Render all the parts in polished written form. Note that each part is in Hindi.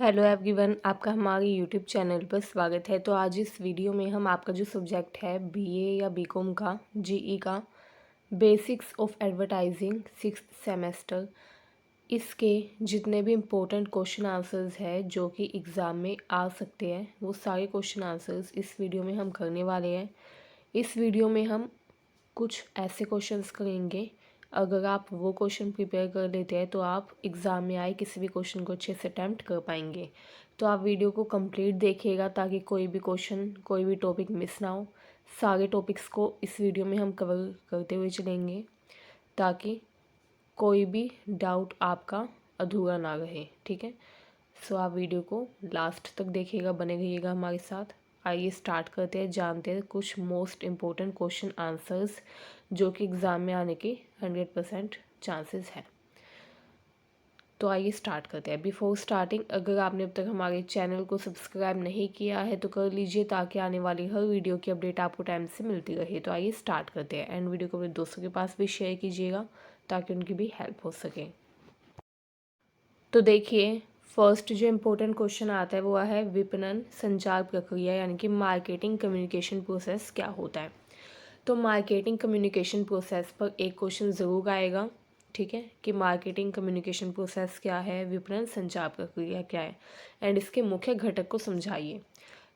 हेलो एवरीवन, आपका हमारे यूट्यूब चैनल पर स्वागत है। तो आज इस वीडियो में हम आपका जो सब्जेक्ट है बीए या बीकॉम का जीई का basics of advertising sixth semester, इसके जितने भी इम्पोर्टेंट क्वेश्चन आंसर्स है जो कि एग्ज़ाम में आ सकते हैं, वो सारे क्वेश्चन आंसर्स इस वीडियो में हम करने वाले हैं। इस वीडियो में हम कुछ ऐसे क्वेश्चंस करेंगे, अगर आप वो क्वेश्चन प्रिपेयर कर लेते हैं तो आप एग्ज़ाम में आए किसी भी क्वेश्चन को अच्छे से अटैम्प्ट कर पाएंगे। तो आप वीडियो को कंप्लीट देखिएगा ताकि कोई भी क्वेश्चन, कोई भी टॉपिक मिस ना हो। सारे टॉपिक्स को इस वीडियो में हम कवर करते हुए चलेंगे ताकि कोई भी डाउट आपका अधूरा ना रहे, ठीक है। सो आप वीडियो को लास्ट तक देखिएगा, बने रहिएगा हमारे साथ। आइए स्टार्ट करते हैं, जानते हैं कुछ मोस्ट इम्पोर्टेंट क्वेश्चन आंसर्स जो कि एग्ज़ाम में आने के 100% चांसेस हैं। तो आइए स्टार्ट करते हैं। बिफोर स्टार्टिंग, अगर आपने अब तक हमारे चैनल को सब्सक्राइब नहीं किया है तो कर लीजिए ताकि आने वाली हर वीडियो की अपडेट आपको टाइम से मिलती रहे। तो आइए स्टार्ट करते हैं एंड वीडियो को अपने दोस्तों के पास भी शेयर कीजिएगा ताकि उनकी भी हेल्प हो सके। तो देखिए, फर्स्ट जो इम्पोर्टेंट क्वेश्चन आता है वो है विपणन संचार प्रक्रिया यानी कि मार्केटिंग कम्युनिकेशन प्रोसेस क्या होता है। तो मार्केटिंग कम्युनिकेशन प्रोसेस पर एक क्वेश्चन ज़रूर आएगा, ठीक है, कि मार्केटिंग कम्युनिकेशन प्रोसेस क्या है, विपणन संचार प्रक्रिया क्या है एंड इसके मुख्य घटक को समझाइए।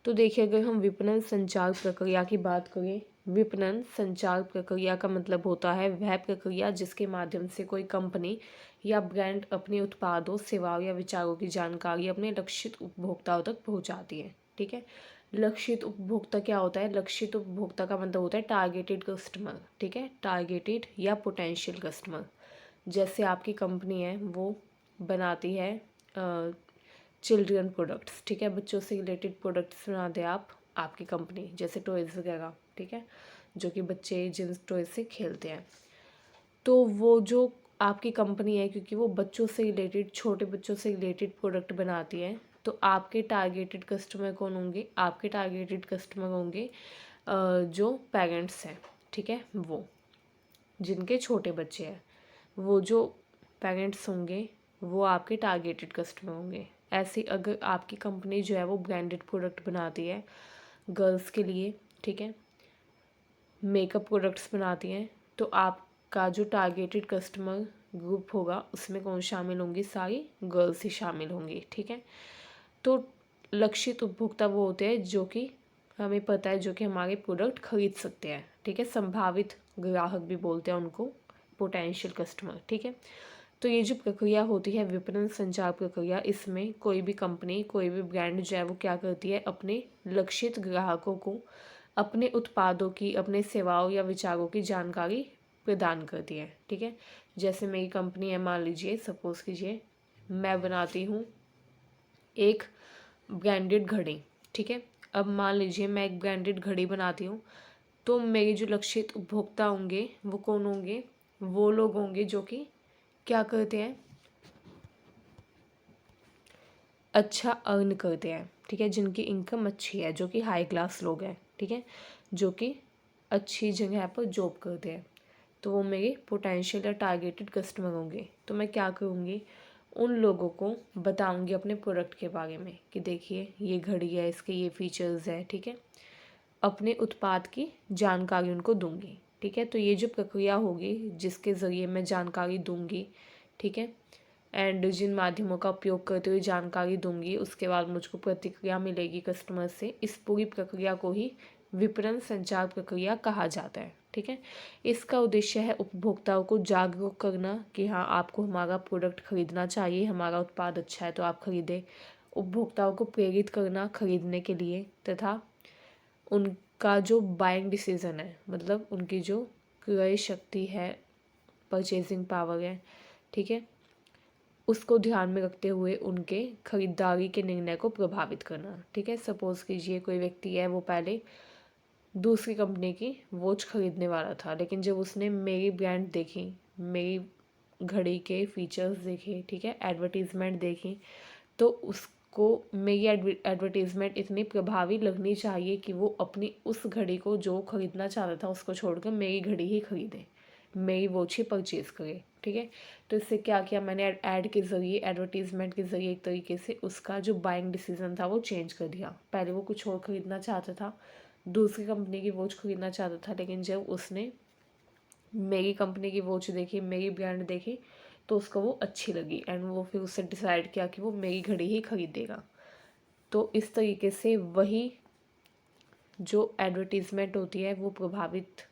तो देखिए, अगर हम विपणन संचार प्रक्रिया की बात करें, विपणन संचार प्रक्रिया का मतलब होता है वह प्रक्रिया जिसके माध्यम से कोई कंपनी या ब्रांड अपने उत्पादों, सेवाओं या विचारों की जानकारी अपने लक्षित उपभोक्ताओं तक पहुंचाती है, ठीक है। लक्षित उपभोक्ता क्या होता है? लक्षित उपभोक्ता का मतलब होता है टारगेटेड कस्टमर, ठीक है, टारगेटेड या पोटेंशियल कस्टमर। जैसे आपकी कंपनी है वो बनाती है चिल्ड्रन प्रोडक्ट्स, ठीक है, बच्चों से रिलेटेड प्रोडक्ट्स बनाते हैं आपकी कंपनी, जैसे टॉयज़ वगैरह, ठीक है, जो कि बच्चे जिन टॉयज़ से खेलते हैं। तो वो जो आपकी कंपनी है, क्योंकि वो बच्चों से रिलेटेड, छोटे बच्चों से रिलेटेड प्रोडक्ट बनाती है, तो आपके टारगेटेड कस्टमर कौन होंगे? आपके टारगेटेड कस्टमर होंगे जो पेरेंट्स हैं, ठीक है, वो जिनके छोटे बच्चे हैं, वो जो पेरेंट्स होंगे वो आपके टारगेटेड कस्टमर होंगे। ऐसे अगर आपकी कंपनी जो है वो ब्रांडेड प्रोडक्ट बनाती है गर्ल्स के लिए, ठीक है, मेकअप प्रोडक्ट्स बनाती हैं, तो आपका जो टारगेटेड कस्टमर ग्रुप होगा उसमें कौन शामिल होंगी? सारी गर्ल्स ही शामिल होंगी, ठीक है। तो लक्षित उपभोक्ता वो होते हैं जो कि हमें पता है जो कि हमारे प्रोडक्ट खरीद सकते हैं, ठीक है। संभावित ग्राहक भी बोलते हैं उनको, पोटेंशियल कस्टमर, ठीक है। तो ये जो प्रक्रिया होती है विपणन संचार प्रक्रिया, इसमें कोई भी कंपनी, कोई भी ब्रांड जो है वो क्या करती है? अपने लक्षित ग्राहकों को अपने उत्पादों की, अपने सेवाओं या विचारों की जानकारी प्रदान करती है, ठीक है। जैसे मेरी कंपनी है, मान लीजिए, सपोज़ कीजिए मैं बनाती हूँ एक ब्रांडेड घड़ी, ठीक है। अब मान लीजिए मैं एक ब्रांडेड घड़ी बनाती हूँ, तो मेरे जो लक्षित उपभोक्ता होंगे वो कौन होंगे? वो लोग होंगे जो कि क्या करते हैं? अच्छा अर्न करते हैं, ठीक है, जिनकी इनकम अच्छी है, जो कि हाई क्लास लोग हैं, ठीक है, जो कि अच्छी जगह पर जॉब करते हैं, तो वो मेरे पोटेंशियल या टारगेटेड कस्टमर होंगे। तो मैं क्या करूँगी? उन लोगों को बताऊँगी अपने प्रोडक्ट के बारे में कि देखिए ये घड़ी है, इसके ये फीचर्स है, ठीक है, अपने उत्पाद की जानकारी उनको दूँगी, ठीक है। तो ये जो प्रक्रिया होगी जिसके ज़रिए मैं जानकारी दूँगी, ठीक है, एंड जिन माध्यमों का उपयोग करते हुए जानकारी दूंगी, उसके बाद मुझको प्रतिक्रिया मिलेगी कस्टमर से, इस पूरी प्रक्रिया को ही विपणन संचार प्रक्रिया कहा जाता है, ठीक है। इसका उद्देश्य है उपभोक्ताओं को जागरूक करना कि हाँ, आपको हमारा प्रोडक्ट खरीदना चाहिए, हमारा उत्पाद अच्छा है तो आप खरीदें। उपभोक्ताओं को प्रेरित करना खरीदने के लिए, तथा उनका जो बाइंग डिसीज़न है, मतलब उनकी जो क्रय शक्ति है, परचेजिंग पावर है, ठीक है, उसको ध्यान में रखते हुए उनके खरीदारी के निर्णय को प्रभावित करना, ठीक है। सपोज़ कीजिए कोई व्यक्ति है, वो पहले दूसरी कंपनी की वॉच खरीदने वाला था, लेकिन जब उसने मेरी ब्रांड देखी, मेरी घड़ी के फीचर्स देखे, ठीक है, एडवर्टीज़मेंट देखी, तो उसको मेरी एडवर्टीज़मेंट इतनी प्रभावी लगनी चाहिए कि वो अपनी उस घड़ी को जो खरीदना चाहता था उसको छोड़कर मेरी घड़ी ही खरीदे, मेरी वॉच ही परचेज़ करे, ठीक है। तो इससे क्या किया मैंने, ऐड के ज़रिए, एडवर्टीज़मेंट के ज़रिए एक तरीके से उसका जो बाइंग डिसीजन था वो चेंज कर दिया। पहले वो कुछ और ख़रीदना चाहता था, दूसरी कंपनी की वॉच ख़रीदना चाहता था, लेकिन जब उसने मेरी कंपनी की वॉच देखी, मेरी ब्रांड देखी, तो उसको वो अच्छी लगी एंड वो फिर उससे डिसाइड किया कि वो मेरी घड़ी ही ख़रीदेगा। तो इस तरीके से वही जो एडवर्टीज़मेंट होती है वो प्रभावित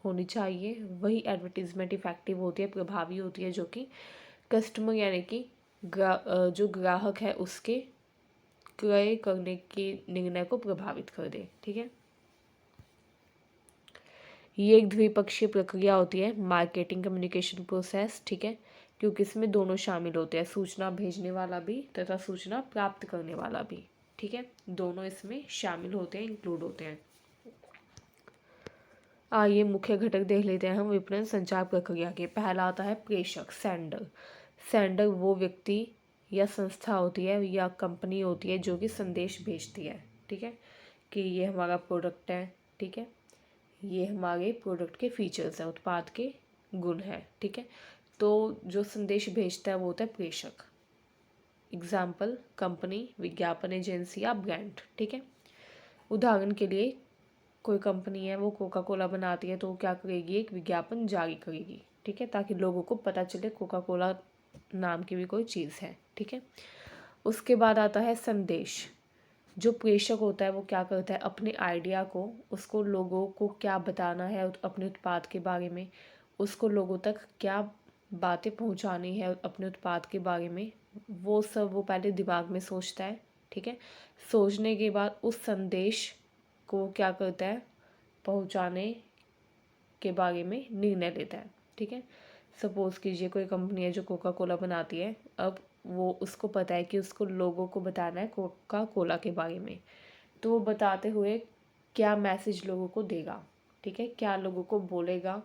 होनी चाहिए, वही एडवर्टीज़मेंट इफ़ेक्टिव होती है, प्रभावी होती है, जो कि कस्टमर यानी कि जो ग्राहक है उसके क्रय करने के निर्णय को प्रभावित कर दे। ठीक है। ये एक द्विपक्षीय प्रक्रिया होती है, मार्केटिंग कम्युनिकेशन प्रोसेस। ठीक है, क्योंकि इसमें दोनों शामिल होते हैं, सूचना भेजने वाला भी तथा सूचना प्राप्त करने वाला भी। ठीक है, दोनों इसमें शामिल होते हैं, इंक्लूड होते हैं। आइए मुख्य घटक देख लेते हैं हम विपणन संचार प्रक्रिया के। पहला आता है प्रेषक, सेंडर। सेंडर वो व्यक्ति या संस्था होती है या कंपनी होती है जो कि संदेश भेजती है। ठीक है, कि ये हमारा प्रोडक्ट है। ठीक है, ये हमारे प्रोडक्ट के फीचर्स हैं, उत्पाद के गुण हैं। ठीक है, तो जो संदेश भेजता है वो होता है प्रेषक। एग्जाम्पल, कंपनी, विज्ञापन एजेंसी या ब्रांड। ठीक है, उदाहरण के लिए कोई कंपनी है वो कोका कोला बनाती है, तो वो क्या करेगी, एक विज्ञापन जारी करेगी। ठीक है, ताकि लोगों को पता चले कोका कोला नाम की भी कोई चीज़ है। ठीक है, उसके बाद आता है संदेश। जो प्रेषक होता है वो क्या करता है, अपने आइडिया को, उसको लोगों को क्या बताना है अपने उत्पाद के बारे में, उसको लोगों तक क्या बातें पहुंचानी है अपने उत्पाद के बारे में, वो सब वो पहले दिमाग में सोचता है। ठीक है, सोचने के बाद उस संदेश को क्या करता है, पहुंचाने के बारे में निर्णय लेता है। ठीक है, सपोज़ कीजिए कोई कंपनी है जो कोका कोला बनाती है, अब वो उसको पता है कि उसको लोगों को बताना है कोका कोला के बारे में, तो वो बताते हुए क्या मैसेज लोगों को देगा। ठीक है, क्या लोगों को बोलेगा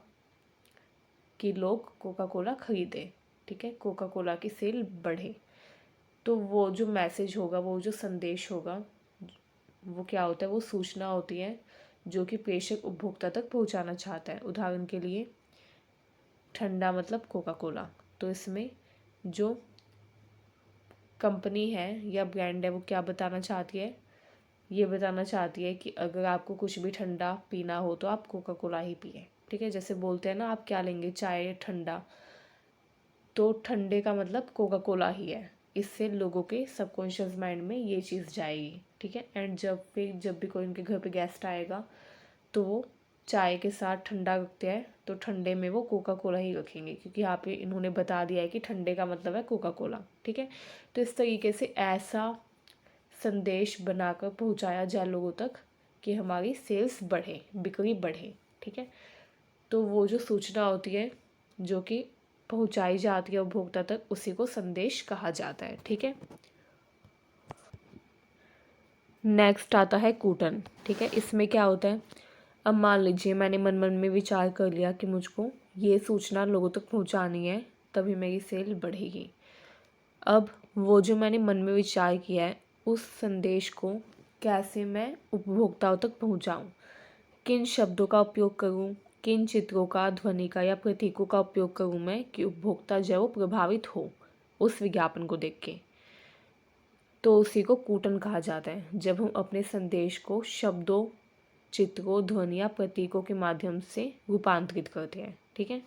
कि लोग कोका कोला ख़रीदें। ठीक है, कोका कोला की सेल बढ़े। तो वो जो मैसेज होगा, वो जो संदेश होगा, वो क्या होता है, वो सूचना होती है जो कि प्रेषक उपभोक्ता तक पहुंचाना चाहता है। उदाहरण के लिए ठंडा मतलब कोका कोला, तो इसमें जो कंपनी है या ब्रांड है वो क्या बताना चाहती है, ये बताना चाहती है कि अगर आपको कुछ भी ठंडा पीना हो तो आप कोका कोला ही पिए। ठीक है, जैसे बोलते हैं ना, आप क्या लेंगे, चाय ठंडा, तो ठंडे का मतलब कोका कोला ही है। इससे लोगों के सबकॉन्शियस माइंड में ये चीज़ जाएगी। ठीक है, एंड जब भी कोई उनके घर पे गेस्ट आएगा तो वो चाय के साथ ठंडा रखते हैं, तो ठंडे में वो कोका कोला ही रखेंगे, क्योंकि यहाँ पे इन्होंने बता दिया है कि ठंडे का मतलब है कोका कोला। ठीक है, तो इस तरीके से ऐसा संदेश बनाकर पहुँचाया जाए लोगों तक कि हमारी सेल्स बढ़े, बिक्री बढ़े। ठीक है, तो वो जो सूचना होती है जो कि पहुँचाई जाती है उपभोक्ता तक, उसी को संदेश कहा जाता है। ठीक है, नेक्स्ट आता है कूटन। ठीक है, इसमें क्या होता है, अब मान लीजिए मैंने मन मन में विचार कर लिया कि मुझको ये सूचना लोगों तक पहुंचानी है, तभी मेरी सेल बढ़ेगी। अब वो जो मैंने मन में विचार किया है, उस संदेश को कैसे मैं उपभोक्ताओं तक पहुंचाऊं, किन शब्दों का उपयोग करूं, किन चित्रों का, ध्वनि का या प्रतीकों का उपयोग करूं मैं, कि उपभोक्ता जो है वो प्रभावित हो उस विज्ञापन को देख के, तो उसी को कूटन कहा जाता है। जब हम अपने संदेश को शब्दों, चित्रों, ध्वनि या प्रतीकों के माध्यम से रूपांतरित करते हैं। ठीक है,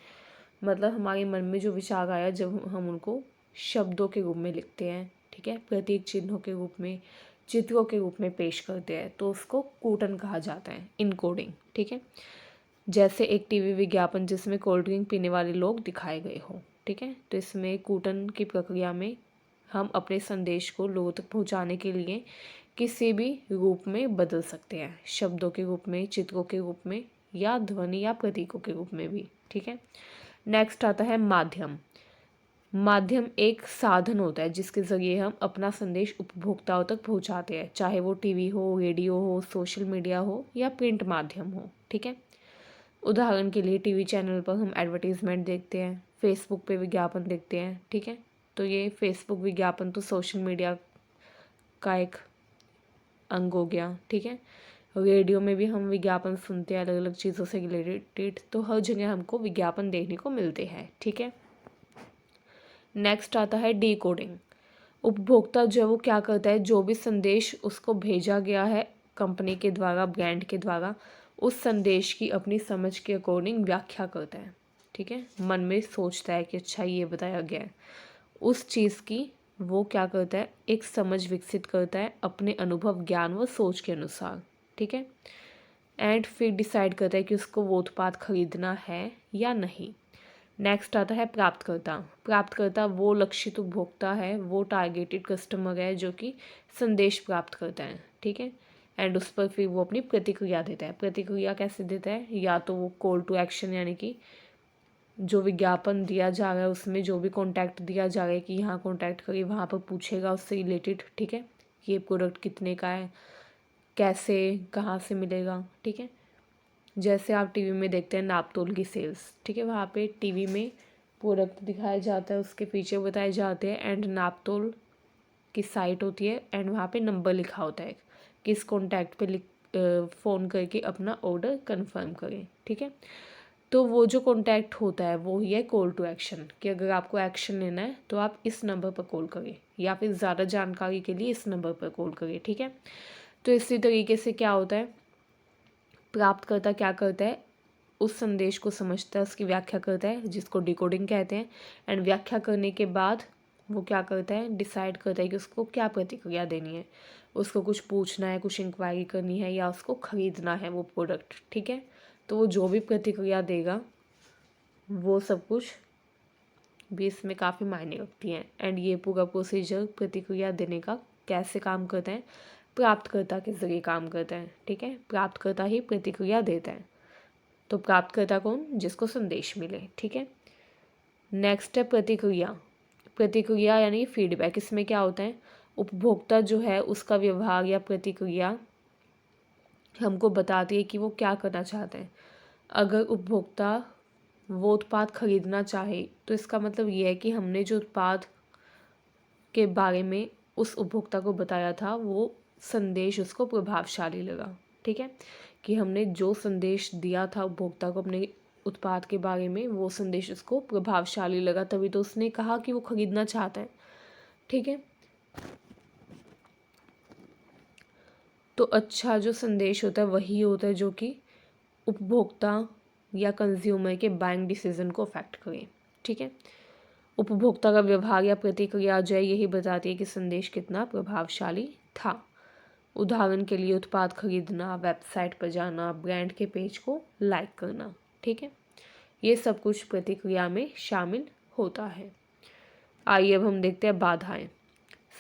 मतलब हमारे मन में जो विचार आया, जब हम उनको शब्दों के रूप में लिखते हैं, ठीक है, प्रतीक चिन्हों के रूप में, चित्रों के रूप में पेश करते हैं, तो उसको कूटन कहा जाता है, इनकोडिंग। ठीक है, जैसे एक टीवी विज्ञापन जिसमें कोल्ड ड्रिंक पीने वाले लोग दिखाए गए हों। ठीक है, तो इसमें कूटन की प्रक्रिया में हम अपने संदेश को लोगों तक पहुंचाने के लिए किसी भी रूप में बदल सकते हैं, शब्दों के रूप में, चित्रों के रूप में, या ध्वनि या प्रतीकों के रूप में भी। ठीक है, नेक्स्ट आता है माध्यम। माध्यम एक साधन होता है जिसके ज़रिए हम अपना संदेश उपभोक्ताओं तक पहुंचाते हैं, चाहे वो टीवी हो, रेडियो हो, सोशल मीडिया हो या प्रिंट माध्यम हो। ठीक है, उदाहरण के लिए टीवी चैनल पर हम एडवर्टीज़मेंट देखते हैं, फेसबुक पे विज्ञापन देखते हैं। ठीक है, तो ये फेसबुक विज्ञापन तो सोशल मीडिया का एक अंग हो गया। ठीक है, रेडियो में भी हम विज्ञापन सुनते हैं अलग अलग चीज़ों से रिलेटेड, तो हर जगह हमको विज्ञापन देखने को मिलते हैं। ठीक है, नेक्स्ट आता है डिकोडिंग। उपभोक्ता जो है वो क्या करता है, जो भी संदेश उसको भेजा गया है कंपनी के द्वारा, ब्रांड के द्वारा, उस संदेश की अपनी समझ के अकॉर्डिंग व्याख्या करता है। ठीक है, मन में सोचता है कि अच्छा ये बताया गया है, उस चीज़ की वो क्या करता है, एक समझ विकसित करता है अपने अनुभव, ज्ञान व सोच के अनुसार। ठीक है, एंड फिर डिसाइड करता है कि उसको वो उत्पाद खरीदना है या नहीं। नेक्स्ट आता है प्राप्तकर्ता। प्राप्तकर्ता वो लक्षित उपभोक्ता है, वो टारगेटेड कस्टमर है जो कि संदेश प्राप्त करता है। ठीक है, एंड उस पर फिर वो अपनी प्रतिक्रिया देता है। प्रतिक्रिया कैसे देता है, या तो वो कॉल टू एक्शन, यानी कि जो विज्ञापन दिया जा रहा है उसमें जो भी कॉन्टैक्ट दिया जा रहा है कि यहाँ कॉन्टैक्ट करिए, वहाँ पर पूछेगा उससे रिलेटेड। ठीक है, ये प्रोडक्ट कितने का है, कैसे, कहाँ से मिलेगा। ठीक है, जैसे आप टीवी में देखते हैं नापतोल की सेल्स। ठीक है, वहाँ पे टीवी में प्रोडक्ट दिखाया जाता है, उसके फीचर बताए जाते हैं, एंड नापतोल की साइट होती है, एंड वहाँ पे नंबर लिखा होता है, किस कॉन्टैक्ट पे फ़ोन करके अपना ऑर्डर कंफर्म करें। ठीक है, तो वो जो कॉन्टैक्ट होता है वो ही है कॉल टू एक्शन, कि अगर आपको एक्शन लेना है तो आप इस नंबर पर कॉल करें, या फिर ज़्यादा जानकारी के लिए इस नंबर पर कॉल करें। ठीक है, तो इसी तरीके से क्या होता है, प्राप्तकर्ता क्या करता है, उस संदेश को समझता है, उसकी व्याख्या करता है, जिसको डिकोडिंग कहते हैं, एंड व्याख्या करने के बाद वो क्या करता है, डिसाइड करता है कि उसको क्या प्रतिक्रिया देनी है, उसको कुछ पूछना है, कुछ इंक्वायरी करनी है, या उसको ख़रीदना है वो प्रोडक्ट। ठीक है, तो वो जो भी प्रतिक्रिया देगा वो सब कुछ भी इसमें काफ़ी मायने रखती हैं। एंड ये पूरा प्रोसीजर प्रतिक्रिया देने का कैसे काम करता है, प्राप्तकर्ता के ज़रिए काम करता है। ठीक है, प्राप्तकर्ता ही प्रतिक्रिया देता है। तो प्राप्तकर्ता कौन, जिसको संदेश मिले। ठीक है, नेक्स्ट है प्रतिक्रिया। प्रतिक्रिया यानी फीडबैक। इसमें क्या होता है, उपभोक्ता जो है उसका व्यवहार या प्रतिक्रिया हमको बताती है कि वो क्या करना चाहते हैं। अगर उपभोक्ता वो उत्पाद खरीदना चाहे तो इसका मतलब ये है कि हमने जो उत्पाद के बारे में उस उपभोक्ता को बताया था वो संदेश उसको प्रभावशाली लगा। ठीक है, कि हमने जो संदेश दिया था उपभोक्ता को अपने उत्पाद के बारे में, वो संदेश उसको प्रभावशाली लगा, तभी तो उसने कहा कि वो खरीदना चाहता है। ठीक है, तो अच्छा जो संदेश होता है वही होता है जो कि उपभोक्ता या कंज्यूमर के बाइंग डिसीजन को अफेक्ट करे। ठीक है, उपभोक्ता का व्यवहार या प्रतिक्रिया जो है यही बताती है कि संदेश कितना प्रभावशाली था। उदाहरण के लिए उत्पाद खरीदना, वेबसाइट पर जाना, ब्रांड के पेज को लाइक करना। ठीक है, ये सब कुछ प्रतिक्रिया में शामिल होता है। आइए अब हम देखते हैं बाधाएं।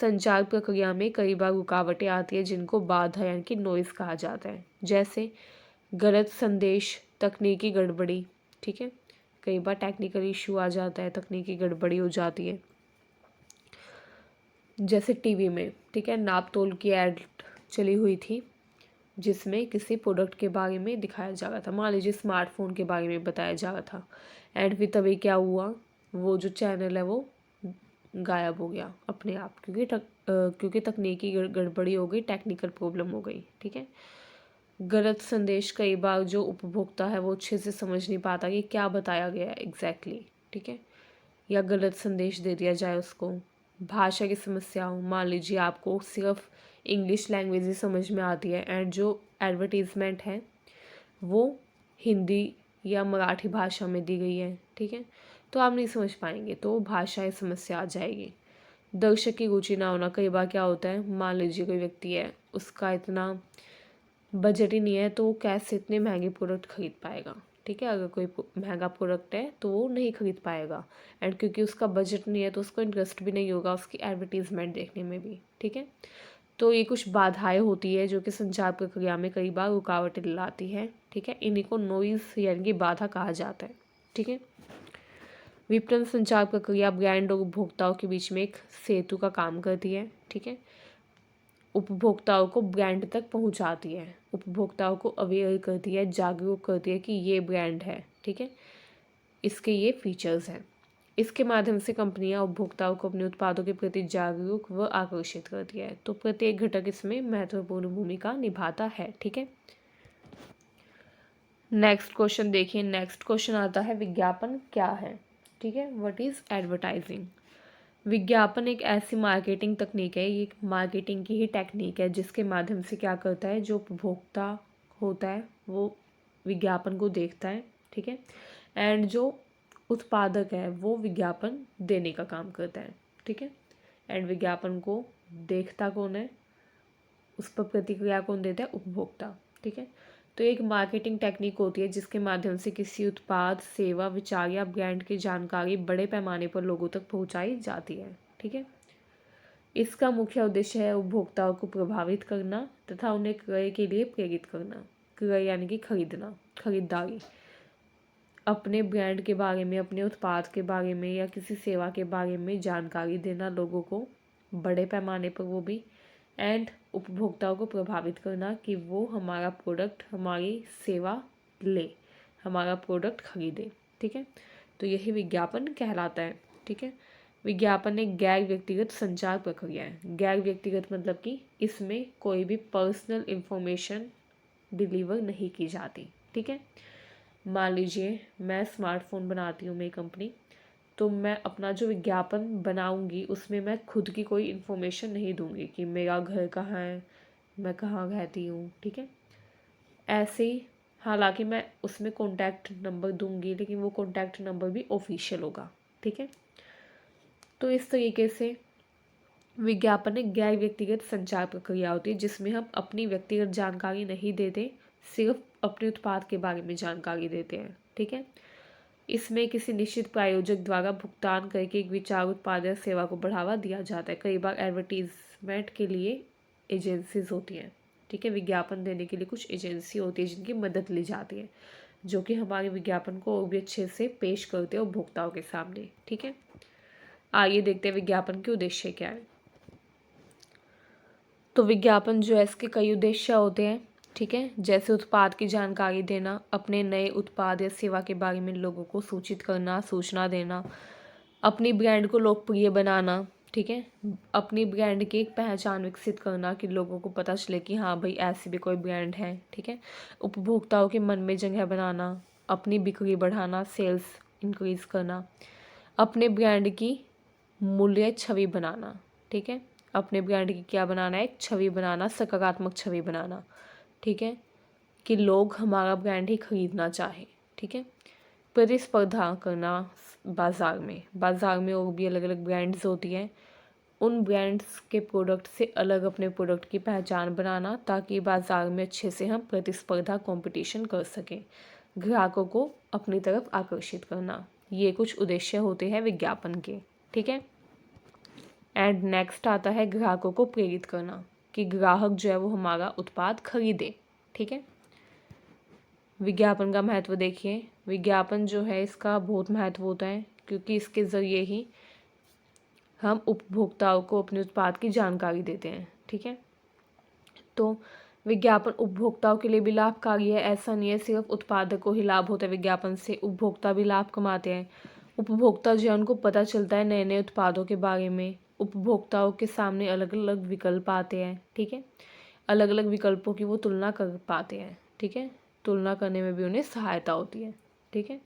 संचार प्रक्रिया में कई बार रुकावटें आती है जिनको बाधा यानी कि नॉइज़ कहा जाता है, जैसे गलत संदेश, तकनीकी गड़बड़ी। ठीक है, कई बार टेक्निकल इशू आ जाता है, तकनीकी गड़बड़ी हो जाती है, जैसे टीवी में। ठीक है, नापतोल की ऐड चली हुई थी जिसमें किसी प्रोडक्ट के बारे में दिखाया जा रहा था, मान लीजिए स्मार्टफोन के बारे में बताया जा रहा था, एंड फिर तभी क्या हुआ, वो जो चैनल है वो गायब हो गया अपने आप, क्योंकि तकनीकी गड़बड़ी हो गई, टेक्निकल प्रॉब्लम हो गई। ठीक है, गलत संदेश, कई बार जो उपभोक्ता है वो अच्छे से समझ नहीं पाता कि क्या बताया गया है एग्जैक्टली। ठीक है, या गलत संदेश दे दिया जाए उसको। भाषा की समस्याओं, मान लीजिए आपको सिर्फ इंग्लिश लैंग्वेज ही समझ में आती है, एंड जो एडवर्टीज़मेंट है वो हिंदी या मराठी भाषा में दी गई है। ठीक है, तो आप नहीं समझ पाएंगे, तो भाषा समस्या आ जाएगी। दर्शक की रुचि ना होना, कई बार क्या होता है, मान लीजिए कोई व्यक्ति है उसका इतना बजट ही नहीं है तो वो कैसे इतने महंगे प्रोडक्ट खरीद पाएगा। ठीक है, अगर कोई महंगा प्रोडक्ट है तो वो नहीं खरीद पाएगा, एंड क्योंकि उसका बजट नहीं है तो उसको इंटरेस्ट भी नहीं होगा उसकी एडवर्टीज़मेंट देखने में भी। ठीक है, तो ये कुछ बाधाएं होती है जो कि संचार प्रक्रिया में कई बार रुकावटें लाती है। ठीक है, इन्हीं को नॉइज़ यानी कि बाधा कहा जाता है। ठीक है, विपणन संचार प्रक्रिया ब्रांड और उपभोक्ताओं के बीच में एक सेतु का काम करती है। ठीक है, उपभोक्ताओं को ब्रांड तक पहुंचाती है, उपभोक्ताओं को अवेयर करती है, जागरूक करती है कि ये ब्रांड है। ठीक है, इसके ये फीचर्स हैं। इसके माध्यम से कंपनियां उपभोक्ताओं को अपने उत्पादों के प्रति जागरूक व आकर्षित करती है। तो प्रत्येक घटक इसमें महत्वपूर्ण भूमिका निभाता है। ठीक है, नेक्स्ट क्वेश्चन देखिए। नेक्स्ट क्वेश्चन आता है विज्ञापन क्या है। ठीक है, व्हाट इज़ एडवर्टाइजिंग। विज्ञापन एक ऐसी मार्केटिंग तकनीक है, ये एक मार्केटिंग की ही टेक्निक है जिसके माध्यम से क्या करता है, जो उपभोक्ता होता है वो विज्ञापन को देखता है, ठीक है, एंड जो उत्पादक है वो विज्ञापन देने का काम करता है, ठीक है, एंड विज्ञापन को देखता कौन है, उस पर प्रतिक्रिया कौन देता है, उपभोक्ता, ठीक है। तो एक मार्केटिंग टेक्निक होती है जिसके माध्यम से किसी उत्पाद, सेवा, विचार या ब्रांड की जानकारी बड़े पैमाने पर लोगों तक पहुंचाई जाती है, ठीक है। इसका मुख्य उद्देश्य है उपभोक्ताओं को प्रभावित करना तथा उन्हें क्रय के लिए प्रेरित करना। क्रय यानी कि खरीदना, खरीदारी, अपने ब्रांड के बारे में, अपने उत्पाद के बारे में या किसी सेवा के बारे में जानकारी देना लोगों को बड़े पैमाने पर, वो भी, एंड उपभोक्ताओं को प्रभावित करना कि वो हमारा प्रोडक्ट, हमारी सेवा ले, हमारा प्रोडक्ट खरीदे, ठीक है। तो यही विज्ञापन कहलाता है, ठीक है। विज्ञापन एक गैर व्यक्तिगत संचार प्रक्रिया है। गैर व्यक्तिगत मतलब कि इसमें कोई भी पर्सनल इंफॉर्मेशन डिलीवर नहीं की जाती, ठीक है। मान लीजिए मैं स्मार्टफोन बनाती हूँ, मेरी कंपनी, तो मैं अपना जो विज्ञापन बनाऊंगी उसमें मैं खुद की कोई इन्फॉर्मेशन नहीं दूंगी कि मेरा घर कहाँ है, मैं कहाँ रहती हूँ, ठीक है। ऐसे ही हालांकि मैं उसमें कॉन्टैक्ट नंबर दूंगी, लेकिन वो कॉन्टैक्ट नंबर भी ऑफिशियल होगा, ठीक है। तो इस तरीके से विज्ञापन एक गैर व्यक्तिगत संचार प्रक्रिया होती है जिसमें हम अपनी व्यक्तिगत जानकारी नहीं देते, सिर्फ अपने उत्पाद के बारे में जानकारी देते हैं, ठीक है। इसमें किसी निश्चित प्रायोजक द्वारा भुगतान करके एक विचार, उत्पाद या सेवा को बढ़ावा दिया जाता है। कई बार एडवर्टीजमेंट के लिए एजेंसीज होती हैं, ठीक है, विज्ञापन देने के लिए कुछ एजेंसी होती है जिनकी मदद ली जाती है, जो कि हमारे विज्ञापन को और भी अच्छे से पेश करते हैं उपभोक्ताओं के सामने, ठीक है। आइए देखते हैं विज्ञापन के उद्देश्य क्या है। तो विज्ञापन जो है इसके कई उद्देश्य होते हैं, ठीक है, जैसे उत्पाद की जानकारी देना, अपने नए उत्पाद या सेवा के बारे में लोगों को सूचित करना, सूचना देना, अपनी ब्रांड को लोकप्रिय बनाना, ठीक है, अपनी ब्रांड की एक पहचान विकसित करना कि लोगों को पता चले कि हाँ भाई ऐसी भी कोई ब्रांड है, ठीक है, उपभोक्ताओं के मन में जगह बनाना, अपनी बिक्री बढ़ाना, सेल्स इंक्रीज करना, अपने ब्रांड की मूल्य छवि बनाना, ठीक है, अपने ब्रांड की क्या बनाना है, एक छवि बनाना, सकारात्मक छवि बनाना, ठीक है, कि लोग हमारा ब्रांड ही खरीदना चाहे, ठीक है। प्रतिस्पर्धा करना बाज़ार में और भी अलग अलग ब्रांड्स होती हैं, उन ब्रांड्स के प्रोडक्ट से अलग अपने प्रोडक्ट की पहचान बनाना ताकि बाज़ार में अच्छे से हम प्रतिस्पर्धा कंपटीशन कर सकें, ग्राहकों को अपनी तरफ आकर्षित करना, ये कुछ उद्देश्य होते हैं विज्ञापन के, ठीक है। एंड नेक्स्ट आता है ग्राहकों को प्रेरित करना, कि ग्राहक जो है वो हमारा उत्पाद खरीदे, ठीक है। विज्ञापन का महत्व देखिए, विज्ञापन जो है इसका बहुत महत्व होता है क्योंकि इसके ज़रिए ही हम उपभोक्ताओं को अपने उत्पाद की जानकारी देते हैं, ठीक है। तो विज्ञापन उपभोक्ताओं के लिए भी लाभकारी है, ऐसा नहीं है सिर्फ उत्पादक को ही लाभ होता है विज्ञापन से, उपभोक्ता भी लाभ कमाते हैं। उपभोक्ता जो है उनको पता चलता है नए नए उत्पादों के बारे में, उपभोक्ताओं के सामने अलग अलग विकल्प आते हैं, ठीक है, अलग अलग विकल्पों की वो तुलना कर पाते हैं, ठीक है, तुलना करने में भी उन्हें सहायता होती है, ठीक है।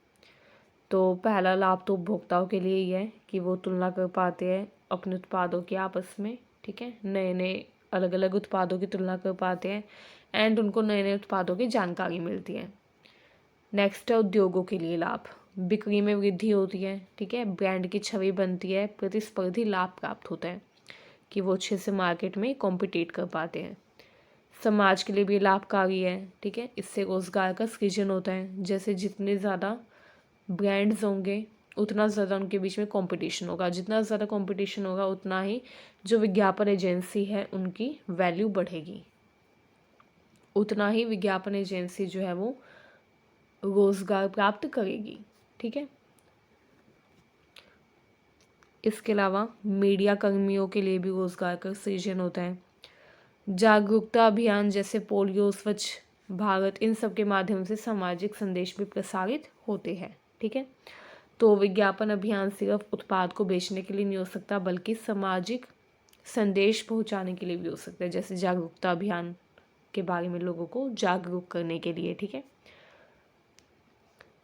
तो पहला लाभ तो उपभोक्ताओं के लिए ही है कि वो तुलना कर पाते हैं अपने उत्पादों की आपस में, ठीक है, नए नए अलग अलग उत्पादों की तुलना कर पाते हैं एंड उनको नए नए उत्पादों की जानकारी मिलती है। नेक्स्ट है उद्योगों के लिए लाभ, बिक्री में वृद्धि होती है, ठीक है, ब्रांड की छवि बनती है, प्रतिस्पर्धी लाभ प्राप्त होता है कि वो अच्छे से मार्केट में कॉम्पिटिट कर पाते हैं। समाज के लिए भी लाभकारी है, ठीक है, इससे रोजगार का सृजन होता है, जैसे जितने ज़्यादा ब्रांड्स होंगे उतना ज़्यादा उनके बीच में कंपटीशन होगा, जितना ज़्यादा कंपटीशन होगा उतना ही जो विज्ञापन एजेंसी है उनकी वैल्यू बढ़ेगी, उतना ही विज्ञापन एजेंसी जो है वो रोज़गार प्राप्त करेगी, ठीक है। इसके अलावा मीडिया कर्मियों के लिए भी रोज़गार का सृजन होता है। जागरूकता अभियान जैसे पोलियो, स्वच्छ भारत, इन सब के माध्यम से सामाजिक संदेश भी प्रसारित होते हैं, ठीक है। तो विज्ञापन अभियान सिर्फ उत्पाद को बेचने के लिए नहीं हो सकता बल्कि सामाजिक संदेश पहुंचाने के लिए भी हो सकता है, जैसे जागरूकता अभियान के बारे में लोगों को जागरूक करने के लिए, ठीक है।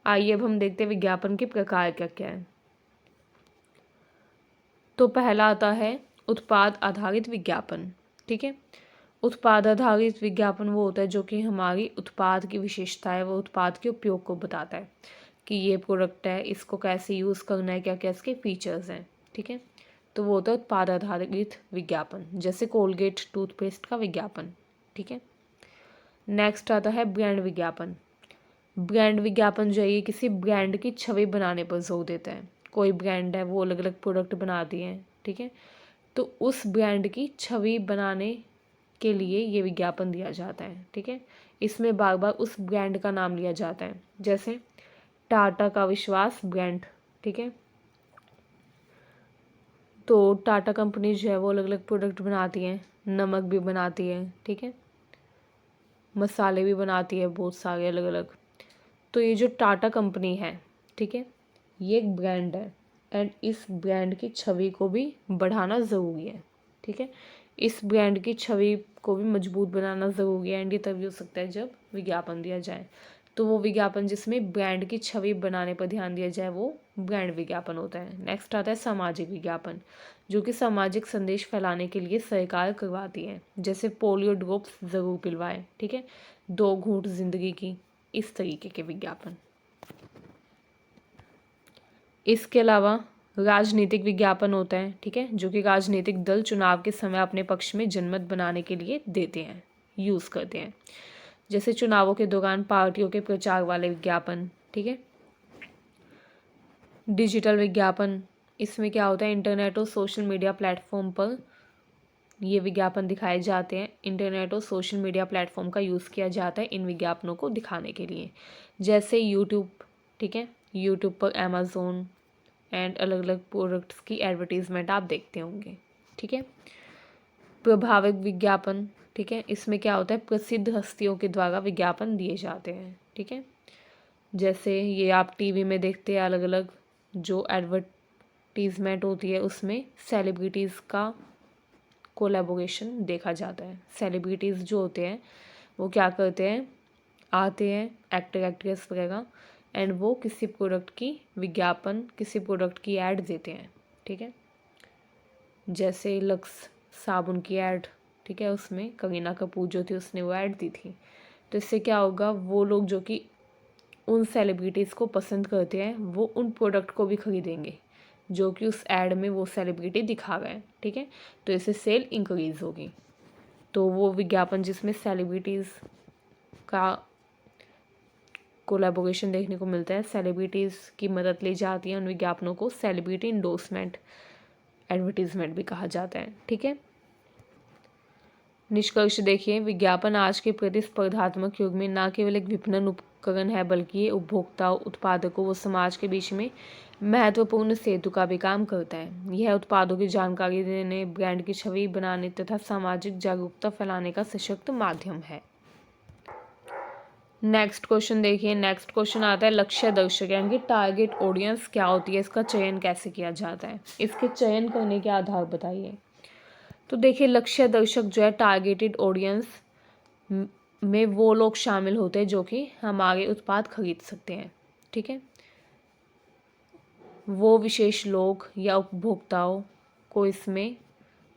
आइए अब हम देखते हैं विज्ञापन के प्रकार क्या क्या है। तो पहला आता है उत्पाद आधारित विज्ञापन। ठीक है, उत्पाद आधारित विज्ञापन वो होता है जो कि हमारी उत्पाद की विशेषता है, वो उत्पाद के उपयोग को बताता है कि ये प्रोडक्ट है, इसको कैसे यूज़ करना है, क्या क्या इसके फीचर्स हैं। ठीक है, तो वो होता है उत्पाद आधारित विज्ञापन, जैसे कोलगेट टूथपेस्ट का विज्ञापन। ठीक है, नेक्स्ट आता है ब्रांड विज्ञापन। ब्रांड विज्ञापन जो है ये किसी ब्रांड की छवि बनाने पर जोर देता है। कोई ब्रांड है, वो अलग अलग प्रोडक्ट बनाती हैं। ठीक है, तो उस ब्रांड की छवि बनाने के लिए ये विज्ञापन दिया जाता है। ठीक है, इसमें बार बार उस ब्रांड का नाम लिया जाता है, जैसे टाटा का विश्वास ब्रांड। ठीक है, तो टाटा कंपनी जो है वो अलग अलग प्रोडक्ट बनाती हैं, नमक भी बनाती है। ठीक है, मसाले भी बनाती है बहुत सारे अलग अलग। तो ये जो टाटा कंपनी है, ठीक है, ये एक ब्रांड है एंड इस ब्रांड की छवि को भी बढ़ाना ज़रूरी है। ठीक है, इस ब्रांड की छवि को भी मजबूत बनाना ज़रूरी है एंड ये तभी हो सकता है जब विज्ञापन दिया जाए। तो वो विज्ञापन जिसमें ब्रांड की छवि बनाने पर ध्यान दिया जाए वो ब्रांड विज्ञापन होता है। नेक्स्ट आता है सामाजिक विज्ञापन, जो कि सामाजिक संदेश फैलाने के लिए सरकार करवाती है, जैसे पोलियो ड्रॉप्स ज़रूर पिलवाएं। ठीक है, 2 घूंट जिंदगी की, इस तरीके के विज्ञापन। इसके अलावा राजनीतिक विज्ञापन होता है। ठीक है, जो कि राजनीतिक दल चुनाव के समय अपने पक्ष में जनमत बनाने के लिए देते हैं, यूज़ करते हैं, जैसे चुनावों के दौरान पार्टियों के प्रचार वाले विज्ञापन। ठीक है, डिजिटल विज्ञापन, इसमें क्या होता है, इंटरनेट और सोशल मीडिया प्लेटफॉर्म पर ये विज्ञापन दिखाए जाते हैं। इंटरनेट और सोशल मीडिया प्लेटफॉर्म का यूज़ किया जाता है इन विज्ञापनों को दिखाने के लिए, जैसे यूट्यूब। ठीक है, यूट्यूब पर अमेज़ोन एंड अलग अलग प्रोडक्ट्स की एडवर्टीज़मेंट आप देखते होंगे। ठीक है, प्रभावित विज्ञापन। ठीक है, इसमें क्या होता है, प्रसिद्ध हस्तियों के द्वारा विज्ञापन दिए जाते हैं। ठीक है, जैसे ये आप टीवी में देखते हैं, अलग अलग जो एडवर्टीज़मेंट होती है उसमें सेलिब्रिटीज़ का कोलैबोरेशन देखा जाता है। सेलिब्रिटीज़ जो होते हैं वो क्या करते हैं, आते हैं, एक्टर एक्ट्रेस वगैरह, एंड वो किसी प्रोडक्ट की विज्ञापन, किसी प्रोडक्ट की ऐड देते हैं। ठीक है, जैसे लक्स साबुन की ऐड। ठीक है, उसमें करीना कपूर जो थी उसने वो ऐड दी थी। तो इससे क्या होगा, वो लोग जो कि उन सेलिब्रिटीज़ को पसंद करते हैं वो उन प्रोडक्ट को भी खरीदेंगे जो कि उस ऐड में वो सेलिब्रिटी दिखा गए हैं। ठीक है, तो इससे सेल इंक्रीज़ होगी। तो वो विज्ञापन जिसमें सेलिब्रिटीज़ का कोलैबोरेशन देखने को मिलता है, सेलिब्रिटीज़ की मदद ली जाती है, उन विज्ञापनों को सेलिब्रिटी इंडोर्समेंट एडवर्टीज़मेंट भी कहा जाता है। ठीक है, निष्कर्ष देखिए, विज्ञापन आज के प्रतिस्पर्धात्मक युग में न केवल एक विपणन उपकरण है बल्कि ये उपभोक्ताओं, उत्पादकों व समाज के बीच में महत्वपूर्ण सेतु का भी काम करता है। यह उत्पादों की जानकारी देने, ब्रांड की छवि बनाने तथा सामाजिक जागरूकता फैलाने का सशक्त माध्यम है। नेक्स्ट क्वेश्चन देखिए, नेक्स्ट क्वेश्चन आता है लक्ष्य दर्शक यानी कि टारगेट ऑडियंस क्या होती है, इसका चयन कैसे किया जाता है, इसके चयन करने के आधार बताइए। तो देखिए, लक्ष्य दर्शक जो है, टारगेटेड ऑडियंस में वो लोग शामिल होते हैं जो कि हमारे उत्पाद खरीद सकते हैं। ठीक है, वो विशेष लोग या उपभोक्ताओं को इसमें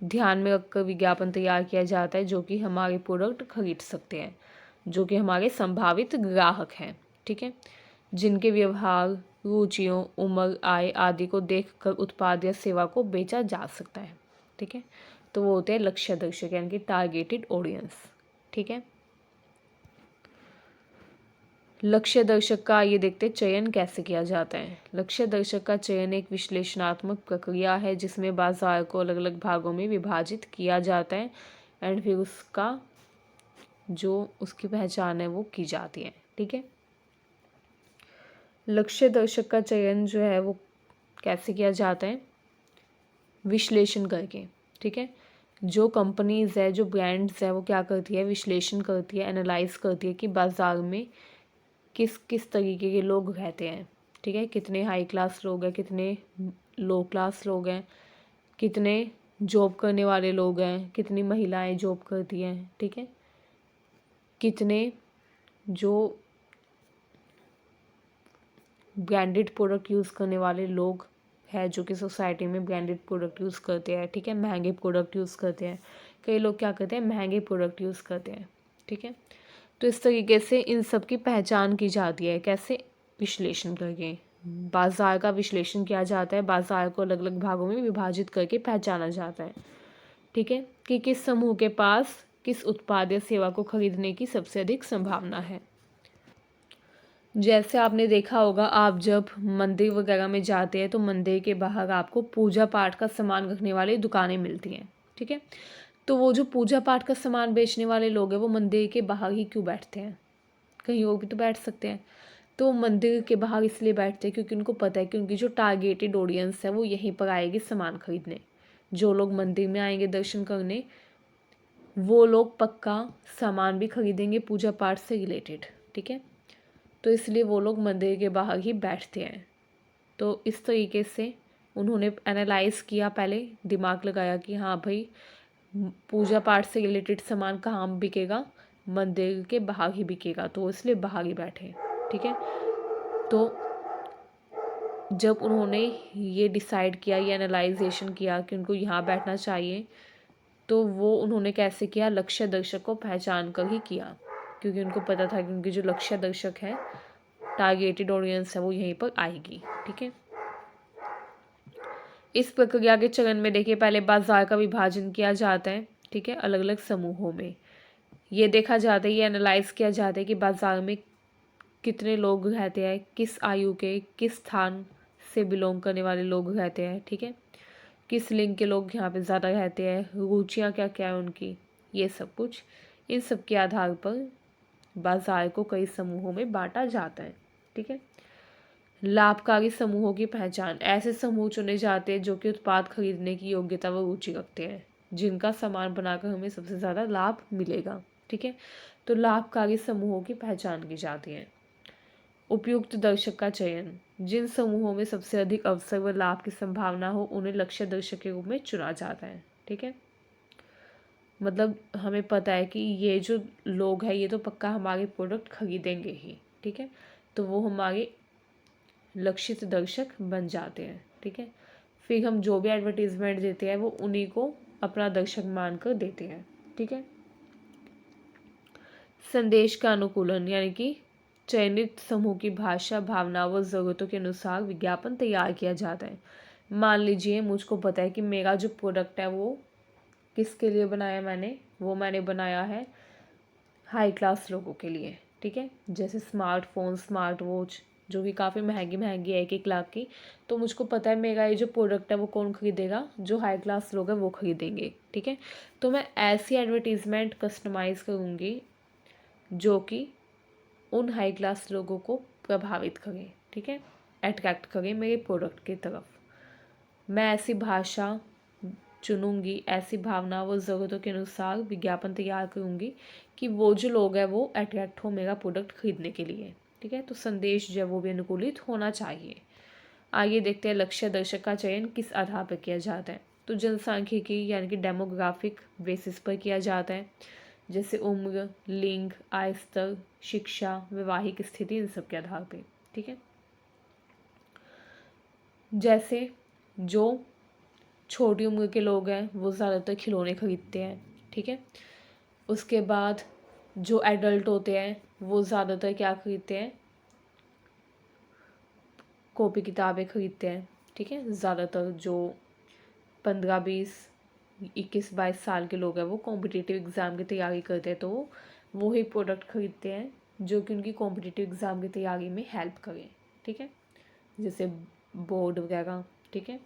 ध्यान में रखकर विज्ञापन तैयार किया जाता है जो कि हमारे प्रोडक्ट खरीद सकते हैं, जो कि हमारे संभावित ग्राहक हैं। ठीक है, जिनके व्यवहार, रुचियों, उम्र, आय आदि को देखकर उत्पाद या सेवा को बेचा जा सकता है। ठीक है, तो वो होते हैं लक्ष्य दर्शक यानी कि टारगेटेड ऑडियंस। ठीक है, लक्ष्य दर्शक का ये देखते चयन कैसे किया जाता है। लक्ष्य दर्शक का चयन एक विश्लेषणात्मक प्रक्रिया है जिसमें बाजार को अलग अलग भागों में विभाजित किया जाता है एंड फिर उसका जो उसकी पहचान है वो की जाती है। ठीक है, लक्ष्य दर्शक का चयन जो है वो कैसे किया जाता है, विश्लेषण करके। ठीक है, जो कंपनीज़ है, जो ब्रांड्स है, वो क्या करती है, विश्लेषण करती है, एनालाइज करती है कि बाज़ार में किस किस तरीके के लोग रहते हैं। ठीक है, कितने हाई क्लास लोग हैं, कितने लो क्लास लोग हैं, कितने जॉब करने वाले लोग हैं, कितनी महिलाएं जॉब करती हैं। ठीक है, कितने जो ब्रांडेड प्रोडक्ट यूज़ करने वाले लोग है जो कि सोसाइटी में ब्रांडेड प्रोडक्ट यूज़ करते हैं, ठीक है, महंगे प्रोडक्ट यूज़ करते हैं। कई लोग क्या करते हैं, महंगे प्रोडक्ट यूज़ करते हैं, ठीक है। तो इस तरीके से इन सब की पहचान की जाती है, कैसे, विश्लेषण करके। बाज़ार का विश्लेषण किया जाता है, बाज़ार को अलग अलग भागों में विभाजित करके पहचाना जाता है, ठीक है, कि किस समूह के पास किस उत्पाद या सेवा को खरीदने की सबसे अधिक संभावना है। जैसे आपने देखा होगा, आप जब मंदिर वगैरह में जाते हैं तो मंदिर के बाहर आपको पूजा पाठ का सामान रखने वाली दुकानें मिलती हैं, ठीक है। तो वो जो पूजा पाठ का सामान बेचने वाले लोग हैं वो मंदिर के बाहर ही क्यों बैठते हैं, कहीं और भी तो बैठ सकते हैं। तो मंदिर के बाहर इसलिए बैठते हैं क्योंकि उनको पता है कि उनकी जो टारगेटेड ऑडियंस है वो यहीं पर आएगी सामान खरीदने। जो लोग मंदिर में आएंगे दर्शन करने, वो लोग पक्का सामान भी खरीदेंगे पूजा पाठ से रिलेटेड, ठीक है। तो इसलिए वो लोग मंदिर के बाहर ही बैठते हैं। तो इस तरीके से उन्होंने एनालाइज़ किया, पहले दिमाग लगाया कि हाँ भाई, पूजा पाठ से रिलेटेड सामान कहाँ बिकेगा, मंदिर के बाहर ही बिकेगा, तो इसलिए बाहर ही बैठे, ठीक है। तो जब उन्होंने ये डिसाइड किया, ये एनालाइजेशन किया कि उनको यहाँ बैठना चाहिए, तो वो उन्होंने कैसे किया, लक्ष्य दर्शक को पहचान कर ही किया, क्योंकि उनको पता था कि उनके जो लक्ष्य दर्शक है, टारगेटेड ऑडियंस है, वो यहीं पर आएगी, ठीक है। इस प्रक्रिया के चरण में देखिए, पहले बाजार का विभाजन किया जाता है, ठीक है, अलग अलग समूहों में। ये देखा जाता है, ये एनालाइज किया जाता है कि बाजार में कितने लोग रहते हैं, किस आयु के, किस स्थान से बिलोंग करने वाले लोग रहते हैं, ठीक है, किस लिंग के लोग यहाँ पे ज़्यादा रहते हैं, रुचियाँ क्या क्या है उनकी, ये सब कुछ। इन सब के आधार पर बाजार को कई समूहों में बांटा जाता है, ठीक है। लाभकारी समूहों की पहचान, ऐसे समूह चुने जाते हैं जो कि उत्पाद खरीदने की योग्यता व रुचि रखते हैं, जिनका सामान बनाकर हमें सबसे ज़्यादा लाभ मिलेगा, ठीक है। तो लाभकारी समूहों की पहचान की जाती है। उपयुक्त दर्शक का चयन, जिन समूहों में सबसे अधिक अवसर व लाभ की संभावना हो उन्हें लक्ष्य दर्शक के रूप में चुना जाता है, ठीक है। मतलब हमें पता है कि ये जो लोग हैं ये तो पक्का हमारे प्रोडक्ट खरीदेंगे ही, ठीक है, तो वो हमारे लक्षित दर्शक बन जाते हैं, ठीक है। फिर हम जो भी एडवर्टीजमेंट देते हैं वो उन्हीं को अपना दर्शक मानकर देते हैं, ठीक है। संदेश का अनुकूलन, यानी कि चयनित समूह की भाषा, भावना व ज़रूरतों के अनुसार विज्ञापन तैयार किया जाता है। मान लीजिए मुझको पता है कि मेरा जो प्रोडक्ट है वो किसके लिए बनाया मैंने, वो मैंने बनाया है हाई क्लास लोगों के लिए, ठीक है, जैसे स्मार्टफोन, स्मार्ट वॉच, जो कि काफ़ी महंगी महंगी है, 1-1 लाख की। तो मुझको पता है मेरा ये जो प्रोडक्ट है वो कौन खरीदेगा, जो हाई क्लास लोग हैं वो खरीदेंगे, ठीक है। तो मैं ऐसी एडवर्टीज़मेंट कस्टमाइज़ करूँगी जो कि उन हाई क्लास लोगों को प्रभावित करें, ठीक है, अट्रैक्ट करें मेरे प्रोडक्ट की तरफ। मैं ऐसी भाषा चुनूंगी, ऐसी भावना व ज़रूरतों के अनुसार विज्ञापन तैयार करूंगी कि वो जो लोग हैं वो अट्रैक्ट हो मेरा प्रोडक्ट खरीदने के लिए, ठीक है। तो संदेश जो है वो भी अनुकूलित होना चाहिए। आगे देखते हैं, लक्ष्य दर्शक का चयन किस आधार पर किया जाता है। तो जनसांख्यिकी यानी कि डेमोग्राफिक बेसिस पर किया जाता है, जैसे उम्र, लिंग, आय स्तर, शिक्षा, वैवाहिक स्थिति, इन सब के आधार पर, ठीक है। जैसे जो छोटी उम्र के लोग हैं वो ज़्यादातर खिलौने खरीदते हैं, ठीक है। उसके बाद जो एडल्ट होते हैं वो ज़्यादातर क्या खरीदते हैं, कॉपी किताबें खरीदते हैं, ठीक है। ज़्यादातर जो 15-20-21-22 साल के लोग हैं वो कॉम्पिटिटिव एग्ज़ाम की तैयारी करते हैं, तो वो ही प्रोडक्ट खरीदते हैं जो कि उनकी कॉम्पिटिटिव एग्ज़ाम की तैयारी में हेल्प करें, ठीक है, जैसे बोर्ड वगैरह, ठीक है।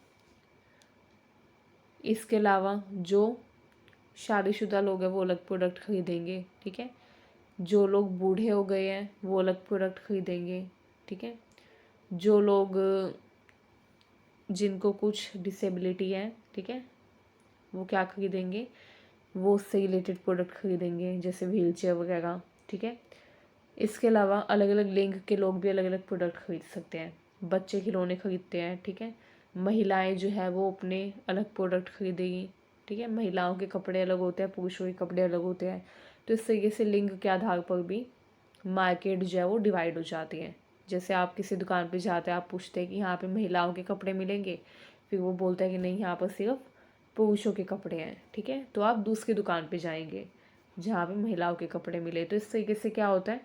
इसके अलावा जो शादीशुदा लोग हैं वो अलग प्रोडक्ट खरीदेंगे, ठीक है। जो लोग बूढ़े हो गए हैं वो अलग प्रोडक्ट खरीदेंगे, ठीक है। जो लोग जिनको कुछ डिसेबिलिटी है, ठीक है, वो क्या खरीदेंगे, वो उससे रिलेटेड प्रोडक्ट खरीदेंगे, जैसे व्हील चेयर वगैरह, ठीक है। इसके अलावा अलग अलग लिंग के लोग भी अलग अलग प्रोडक्ट खरीद सकते हैं। बच्चे खिलौने खरीदते हैं, ठीक है। महिलाएं जो है वो अपने अलग प्रोडक्ट खरीदेगी, ठीक है। महिलाओं के कपड़े अलग होते हैं, पुरुषों के कपड़े अलग होते हैं। तो इस तरीके से लिंग के आधार पर भी मार्केट जो है वो डिवाइड हो जाती है, जैसे आप किसी दुकान पे जाते हैं, आप पूछते हैं कि यहाँ पे महिलाओं के कपड़े मिलेंगे, फिर वो बोलता है कि नहीं, यहाँ पर सिर्फ पुरुषों के कपड़े हैं, ठीक है। तो आप दूसरी दुकान पे जाएंगे जहाँ पे महिलाओं के कपड़े मिले। तो इस तरीके से क्या होता है,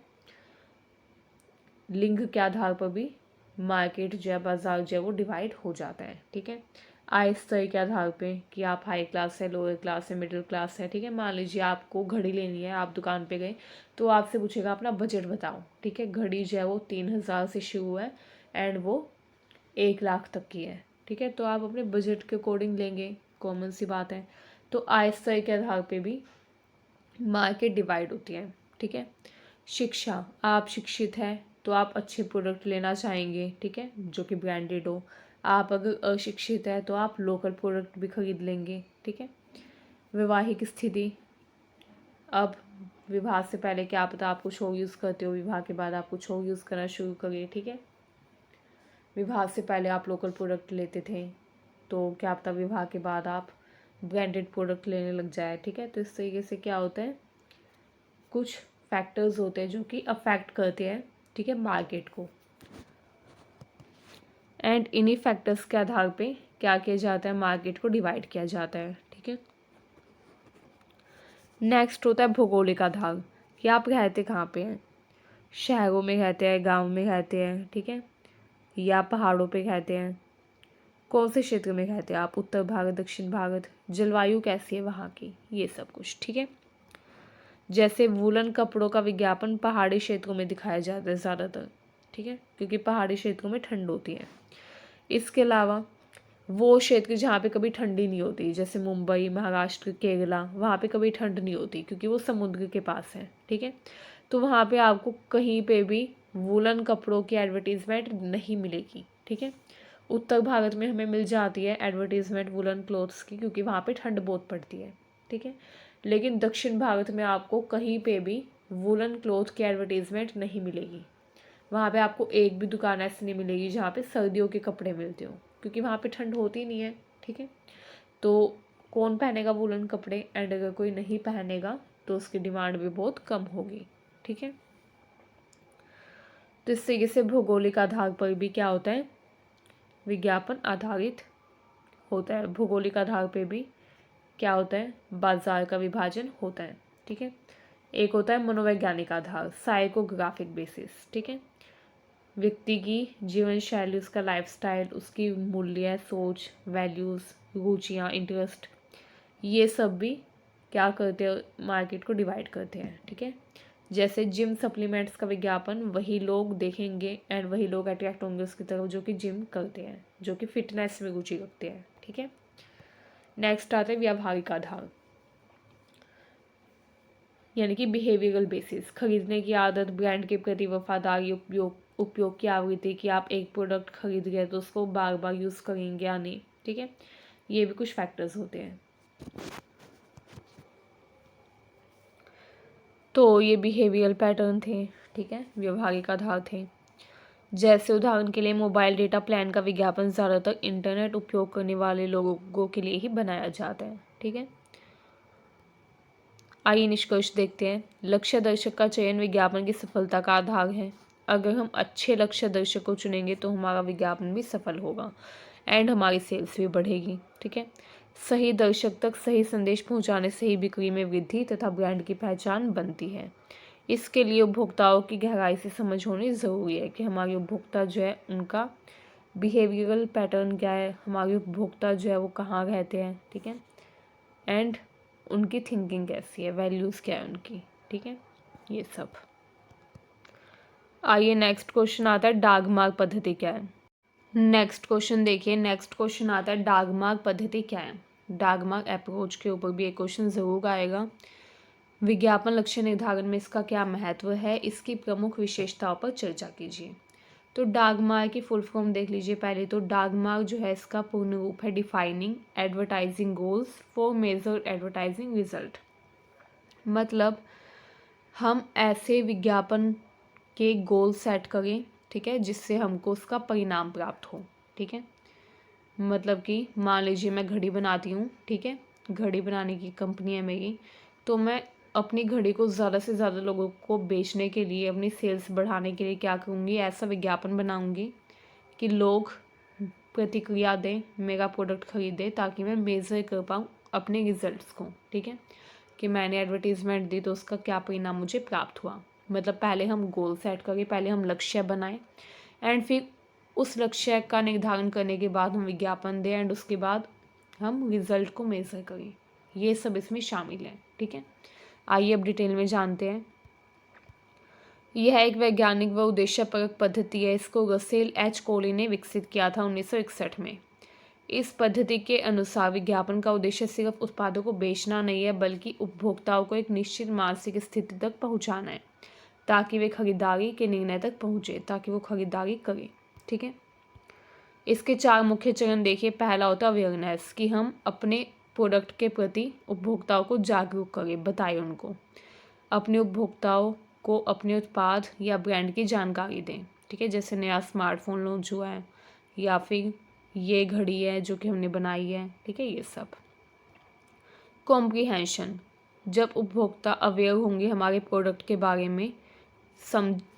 लिंग के आधार पर भी मार्केट जो है, बाजार जो है वो डिवाइड हो जाता है, ठीक है। आय स्तर के आधार पे कि आप हाई क्लास है, लोअर क्लास है, मिडिल क्लास है, ठीक है। मान लीजिए आपको घड़ी लेनी है, आप दुकान पे गए तो आपसे पूछेगा अपना बजट बताओ, ठीक है। घड़ी जो है वो 3,000 से शुरू है एंड वो 1 लाख तक की है, ठीक है। तो आप अपने बजट के अकॉर्डिंग लेंगे, कॉमन सी बात है। तो आय स्तर के आधार पे भी मार्केट डिवाइड होती है, ठीक है। शिक्षा, आप शिक्षित हैं तो आप अच्छे प्रोडक्ट लेना चाहेंगे, ठीक है, जो कि ब्रांडेड हो। आप अगर अशिक्षित है तो आप लोकल प्रोडक्ट भी खरीद लेंगे, ठीक है। वैवाहिक स्थिति, अब विवाह से पहले क्या पता आप कुछ और यूज़ करते हो, विवाह के बाद आप कुछ और यूज़ करना शुरू करिए, ठीक है। विवाह से पहले आप लोकल प्रोडक्ट लेते थे तो क्या पता विवाह के बाद आप ब्रांडेड प्रोडक्ट लेने लग जाए, ठीक है। तो इस तरीके से क्या होता है, कुछ फैक्टर्स होते हैं जो कि अफेक्ट करते हैं, ठीक है, मार्केट को। एंड इन्हीं फैक्टर्स के आधार पे क्या किया जाता है, मार्केट को डिवाइड किया जाता है, ठीक है। नेक्स्ट होता है भौगोलिक आधार, कि आप रहते कहाँ पे हैं, शहरों में रहते हैं, गांव में रहते हैं, ठीक है, या पहाड़ों पे रहते हैं, कौन से क्षेत्र में रहते हैं आप, उत्तर भारत, दक्षिण भारत, जलवायु कैसी है वहाँ की, ये सब कुछ, ठीक है। जैसे वूलन कपड़ों का विज्ञापन पहाड़ी क्षेत्रों में दिखाया जाता है ज़्यादातर, ठीक है, क्योंकि पहाड़ी क्षेत्रों में ठंड होती है। इसके अलावा वो क्षेत्र जहाँ पे कभी ठंडी नहीं होती, जैसे मुंबई, महाराष्ट्र, केरला, वहाँ पे कभी ठंड नहीं होती क्योंकि वो समुद्र के पास है, ठीक है। तो वहाँ पे आपको कहीं पे भी वूलन कपड़ों की एडवर्टीज़मेंट नहीं मिलेगी, ठीक है। उत्तर भारत में हमें मिल जाती है एडवर्टीज़मेंट वूलन क्लोथ्स की, क्योंकि वहाँ पे ठंड बहुत पड़ती है, ठीक है। लेकिन दक्षिण भारत में आपको कहीं पे भी वूलन क्लोथ की एडवर्टीज़मेंट नहीं मिलेगी। वहाँ पे आपको एक भी दुकान ऐसी नहीं मिलेगी जहाँ पे सर्दियों के कपड़े मिलते हो, क्योंकि वहाँ पे ठंड होती नहीं है, ठीक है। तो कौन पहनेगा वूलन कपड़े, एंड अगर कोई नहीं पहनेगा तो उसकी डिमांड भी बहुत कम होगी, ठीक है। तो इस तरीके से भौगोलिक आधार पर भी क्या होता है, विज्ञापन आधारित होता है। भौगोलिक आधार पे भी क्या होता है, बाजार का विभाजन होता है, ठीक है। एक होता है मनोवैज्ञानिक आधार, साइकोग्राफिक बेसिस, ठीक है। व्यक्ति की जीवन शैली, उसका लाइफस्टाइल, उसकी मूल्य, सोच, वैल्यूज़, रुचियाँ, इंटरेस्ट, ये सब भी क्या करते हैं, मार्केट को डिवाइड करते हैं, ठीक है। जैसे जिम सप्लीमेंट्स का विज्ञापन वही लोग देखेंगे एंड वही लोग अट्रैक्ट होंगे उसकी तरफ जो कि जिम करते हैं, जो कि फिटनेस में रुचि रखते हैं, ठीक है। नेक्स्ट आता है व्यावहारिक आधार, यानी कि बिहेवियरल बेसिस, खरीदने की आदत, ब्रांड के प्रति वफादारी, उपयोग की आवृत्ति, कि आप एक प्रोडक्ट खरीद गए तो उसको बार बार यूज़ करेंगे या नहीं, ठीक है। ये भी कुछ फैक्टर्स होते हैं। तो ये बिहेवियरल पैटर्न थे, ठीक है, व्यवहारिक आधार थे। जैसे उदाहरण के लिए मोबाइल डेटा प्लान का विज्ञापन ज़्यादातर इंटरनेट उपयोग करने वाले लोगों के लिए ही बनाया जाता है, ठीक है। आइए निष्कर्ष देखते हैं। लक्ष्य दर्शक का चयन विज्ञापन की सफलता का आधार है। अगर हम अच्छे लक्ष्य दर्शक को चुनेंगे तो हमारा विज्ञापन भी सफल होगा एंड हमारी सेल्स भी बढ़ेगी, ठीक है। सही दर्शक तक सही संदेश पहुंचाने से ही बिक्री में वृद्धि तथा ब्रांड की पहचान बनती है। इसके लिए उपभोक्ताओं की गहराई से समझ होनी ज़रूरी है कि हमारे उपभोक्ता जो है उनका बिहेवियरल पैटर्न क्या है, हमारे उपभोक्ता जो है वो कहाँ रहते हैं, ठीक है, एंड उनकी थिंकिंग कैसी है, वैल्यूज़ क्या है उनकी, ठीक है, ये सब। आइए नेक्स्ट क्वेश्चन आता है डाग मार्क पद्धति क्या है। नेक्स्ट क्वेश्चन देखिए, नेक्स्ट क्वेश्चन आता है डाग मार्क पद्धति क्या है। डाग मार्क अप्रोच के ऊपर भी एक क्वेश्चन ज़रूर आएगा। विज्ञापन लक्ष्य निर्धारण में इसका क्या महत्व है, इसकी प्रमुख विशेषताओं पर चर्चा कीजिए। तो डाग मार्क की फुल फॉर्म देख लीजिए पहले। तो डाग मार्क जो है इसका पूर्ण रूप है defining advertising goals for measured advertising result. मतलब हम ऐसे विज्ञापन के गोल सेट करें, ठीक है, जिससे हमको उसका परिणाम प्राप्त हो, ठीक है। मतलब कि मान लीजिए मैं घड़ी बनाती हूँ, ठीक है, घड़ी बनाने की कंपनी है मेरी, तो मैं अपनी घड़ी को ज़्यादा से ज़्यादा लोगों को बेचने के लिए, अपनी सेल्स बढ़ाने के लिए क्या करूँगी, ऐसा विज्ञापन बनाऊँगी कि लोग प्रतिक्रिया दें, मेरा प्रोडक्ट खरीदें, ताकि मैं मेज़र कर पाऊँ अपने रिजल्ट्स को। ठीक है, कि मैंने एडवर्टीज़मेंट दी तो उसका क्या परिणाम मुझे प्राप्त हुआ। मतलब पहले हम गोल सेट करें, पहले हम लक्ष्य बनाएं, एंड फिर उस लक्ष्य का निर्धारण करने के बाद हम विज्ञापन दें, एंड उसके बाद हम रिज़ल्ट को मेज़र करें। ये सब इसमें शामिल है। ठीक है, आइए अब डिटेल में जानते हैं। यह एक वैज्ञानिक व उद्देश्यपरक पद्धति है। इसको रसेल एच कोली ने विकसित किया था 1961 में। इस पद्धति के अनुसार विज्ञापन का उद्देश्य सिर्फ उत्पादों को बेचना नहीं है, बल्कि उपभोक्ताओं को एक निश्चित मानसिक स्थिति तक पहुंचाना है, ताकि वे खरीदारी के निर्णय तक पहुंचे, ताकि वो खरीदारी करें। ठीक है, इसके 4 मुख्य चरण देखिए। पहला होता है अवेयरनेस, कि हम अपने प्रोडक्ट के प्रति उपभोक्ताओं को जागरूक करें, बताएं उनको, अपने उपभोक्ताओं को अपने उत्पाद या ब्रांड की जानकारी दें। ठीक है, जैसे नया स्मार्टफोन लॉन्च हुआ है, या फिर ये घड़ी है जो कि हमने बनाई है। ठीक है, ये सब। कॉम्प्रिहेंशन, जब उपभोक्ता अवेयर होंगे हमारे प्रोडक्ट के बारे में,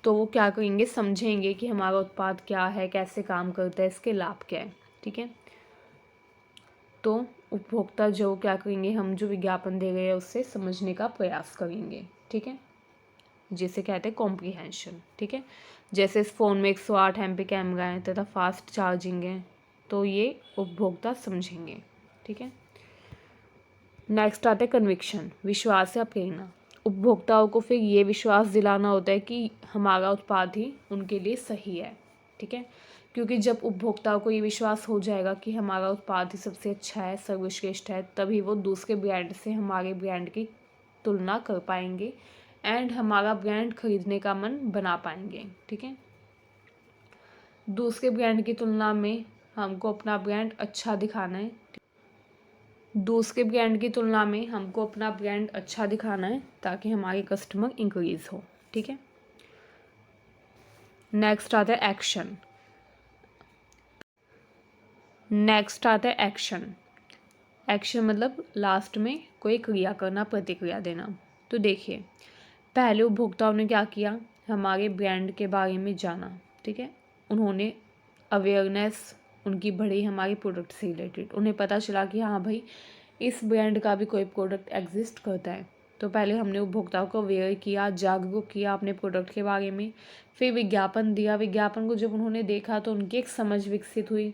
तो वो क्या करेंगे, समझेंगे कि हमारा उत्पाद क्या है, कैसे काम करता है, इसके लाभ क्या है। ठीक है, तो उपभोक्ता जो क्या करेंगे, हम जो विज्ञापन दे रहे हैं उससे समझने का प्रयास करेंगे। ठीक है, जिसे कहते हैं कॉम्प्रिहेंशन। ठीक है, जैसे इस फ़ोन में 108 MP कैमरा है तथा फास्ट चार्जिंग है, तो ये उपभोक्ता समझेंगे। ठीक है, नेक्स्ट आता है कन्विक्शन, विश्वास या प्रेरणा। उपभोक्ताओं को फिर ये विश्वास दिलाना होता है कि हमारा उत्पाद ही उनके लिए सही है। ठीक है, क्योंकि जब उपभोक्ताओं को ये विश्वास हो जाएगा कि हमारा उत्पाद ही सबसे अच्छा है, सर्वश्रेष्ठ है, तभी वो दूसरे ब्रांड से हमारे ब्रांड की तुलना कर पाएंगे, एंड हमारा ब्रांड खरीदने का मन बना पाएंगे। ठीक है, दूसरे ब्रांड की तुलना में हमको अपना ब्रांड अच्छा दिखाना है, दूसरे ब्रांड की तुलना में हमको अपना ब्रांड अच्छा दिखाना है, ताकि हमारे कस्टमर इंक्रीज़ हो। ठीक है, नेक्स्ट आता है एक्शन। नेक्स्ट आता है एक्शन। एक्शन मतलब लास्ट में कोई क्रिया करना, प्रतिक्रिया देना। तो देखिए, पहले उपभोक्ताओं ने क्या किया, हमारे ब्रांड के बारे में जाना। ठीक है, उन्होंने अवेयरनेस उनकी बढ़ी हमारे प्रोडक्ट से रिलेटेड, उन्हें पता चला कि हाँ भाई, इस ब्रांड का भी कोई प्रोडक्ट एग्जिस्ट करता है। तो पहले हमने उपभोक्ताओं को अवेयर किया, जागरूक किया अपने प्रोडक्ट के बारे में, फिर विज्ञापन दिया। विज्ञापन को जब उन्होंने देखा तो उनकी एक समझ विकसित हुई।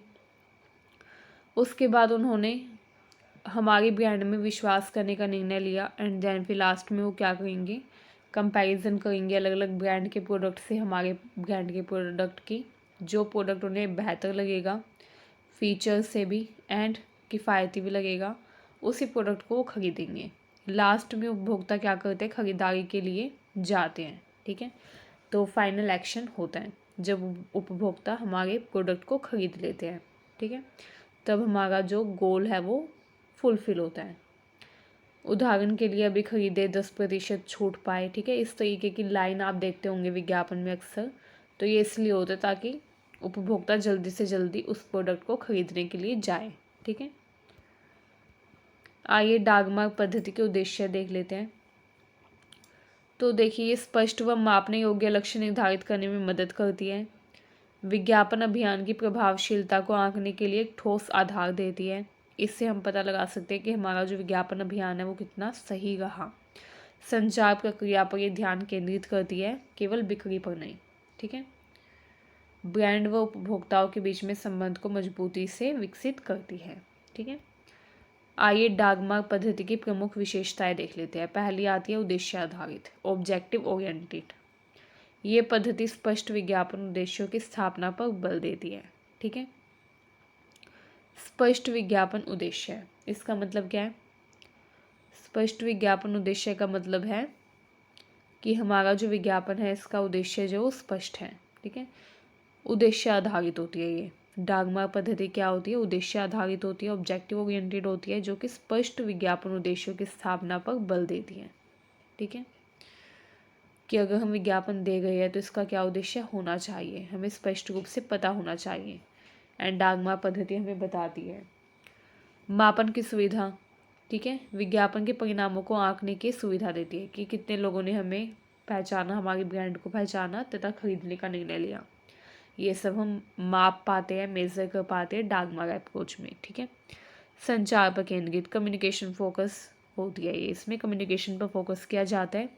उसके बाद उन्होंने हमारे ब्रांड में विश्वास करने का निर्णय लिया, एंड देन फिर लास्ट में वो क्या करेंगे, कंपैरिजन करेंगे अलग अलग ब्रांड के प्रोडक्ट से हमारे ब्रांड के प्रोडक्ट की। जो प्रोडक्ट उन्हें बेहतर लगेगा फीचर से भी, एंड किफ़ायती भी लगेगा, उसी प्रोडक्ट को वो खरीदेंगे। लास्ट में उपभोक्ता क्या करते हैं, खरीदारी के लिए जाते हैं। ठीक है, तो फाइनल एक्शन होता है जब उपभोक्ता हमारे प्रोडक्ट को खरीद लेते हैं। ठीक है, तब हमारा जो गोल है वो फुलफिल होता है। उदाहरण के लिए, अभी खरीदे 10% छूट पाए। ठीक है, इस तरीके की लाइन आप देखते होंगे विज्ञापन में अक्सर। तो ये इसलिए होता है ताकि उपभोक्ता जल्दी से जल्दी उस प्रोडक्ट को खरीदने के लिए जाए। ठीक है, आइए डागमार्क पद्धति के उद्देश्य देख लेते हैं। तो देखिए, ये स्पष्ट व मापने योग्य लक्ष्य निर्धारित करने में मदद करती है। विज्ञापन अभियान की प्रभावशीलता को आंकने के लिए एक ठोस आधार देती है। इससे हम पता लगा सकते हैं कि हमारा जो विज्ञापन अभियान है वो कितना सही रहा। संचार प्रक्रिया पर ये ध्यान केंद्रित करती है, केवल बिक्री पर नहीं। ठीक है, ब्रांड व उपभोक्ताओं के बीच में संबंध को मजबूती से विकसित करती है। ठीक है, आइए डागमार्क पद्धति की प्रमुख विशेषताएं देख लेते हैं। पहली आती है उद्देश्य आधारित, ऑब्जेक्टिव ओरिएंटेड। ये पद्धति स्पष्ट विज्ञापन उद्देश्यों की स्थापना पर बल देती है। ठीक है, स्पष्ट विज्ञापन उद्देश्य है, इसका मतलब क्या है, स्पष्ट विज्ञापन उद्देश्य का मतलब है कि हमारा जो विज्ञापन है इसका उद्देश्य जो स्पष्ट है। ठीक है, उद्देश्य आधारित होती है ये डागमार्क पद्धति। क्या होती है, उद्देश्य आधारित होती है, ऑब्जेक्टिव ओरिएंटेड होती है, जो कि स्पष्ट विज्ञापन उद्देश्यों की स्थापना पर बल देती है। ठीक है, कि अगर हम विज्ञापन दे गए हैं तो इसका क्या उद्देश्य होना चाहिए, हमें स्पष्ट रूप से पता होना चाहिए, एंड डागमार्क पद्धति हमें बताती है। मापन की सुविधा, ठीक है। विज्ञापन के परिणामों को आंकने की सुविधा देती है कि कितने लोगों ने हमें पहचाना, हमारी ब्रांड को पहचाना तथा खरीदने का निर्णय लिया। ये सब हम माप पाते हैं, मेजर कर पाते हैं डागमार अप्रोच में। ठीक है। संचार पर केंद्रित, कम्युनिकेशन फोकस होती है ये, इसमें कम्युनिकेशन पर फोकस किया जाता है।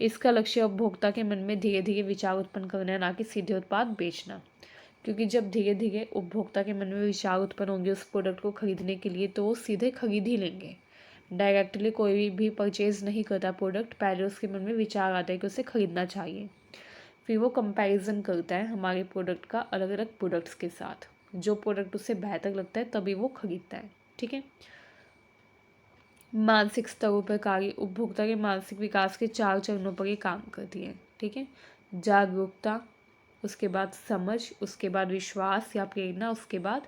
इसका लक्ष्य उपभोक्ता के मन में धीरे धीरे विचार उत्पन्न करना है, ना कि सीधे उत्पाद बेचना। क्योंकि जब धीरे धीरे उपभोक्ता के मन में विचार उत्पन्न होंगे उस प्रोडक्ट को खरीदने के लिए, तो वो सीधे खरीद ही लेंगे। डायरेक्टली कोई भी परचेज नहीं करता प्रोडक्ट, पहले उसके मन में विचार आता है कि उसे खरीदना चाहिए। फिर वो कंपैरिजन करता है हमारे प्रोडक्ट का अलग अलग प्रोडक्ट्स के साथ, जो प्रोडक्ट उसे बेहतर लगता है तभी वो खरीदता है। ठीक है। मानसिक स्तरों पर कार्य, उपभोक्ता के मानसिक विकास के 4 चरणों पर ये काम करती है। ठीक है। जागरूकता, उसके बाद समझ, उसके बाद विश्वास या प्रेरणा, उसके बाद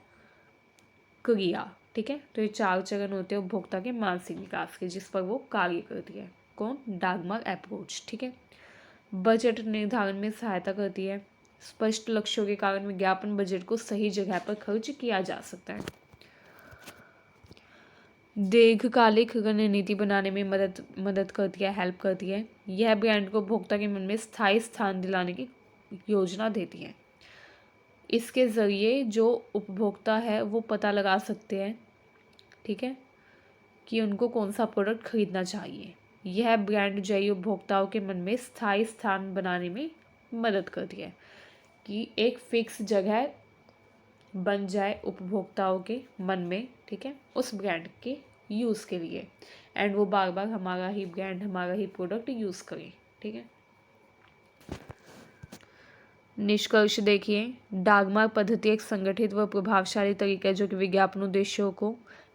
क्रिया। ठीक है। तो ये 4 चरण होते हैं उपभोक्ता के मानसिक विकास के, जिस पर वो कार्य करती है। कौन? डागमार अप्रोच। ठीक है। बजट निर्धारण में सहायता करती है। स्पष्ट लक्ष्यों के कारण विज्ञापन बजट को सही जगह पर खर्च किया जा सकता है। दीर्घकालिक रणनीति बनाने में मदद करती है, हेल्प करती है। यह ब्रांड को उपभोक्ता के मन में स्थायी स्थान दिलाने की योजना देती है। इसके ज़रिए जो उपभोक्ता है वो पता लगा सकते हैं, ठीक है, कि उनको कौन सा प्रोडक्ट खरीदना चाहिए। यह ब्रांड जयी उपभोक्ताओं के मन में स्थायी स्थान बनाने में मदद करती है, कि एक फिक्स जगह बन जाए उपभोक्ताओं के मन में, ठीक है, उस ब्रांड के यूज़ के लिए, एंड वो बार बार हमारा ही ब्रांड, हमारा ही प्रोडक्ट यूज़ करें। ठीक है। निष्कर्ष देखिए, डागमार पद्धति एक संगठित व प्रभावशाली तरीका है जो कि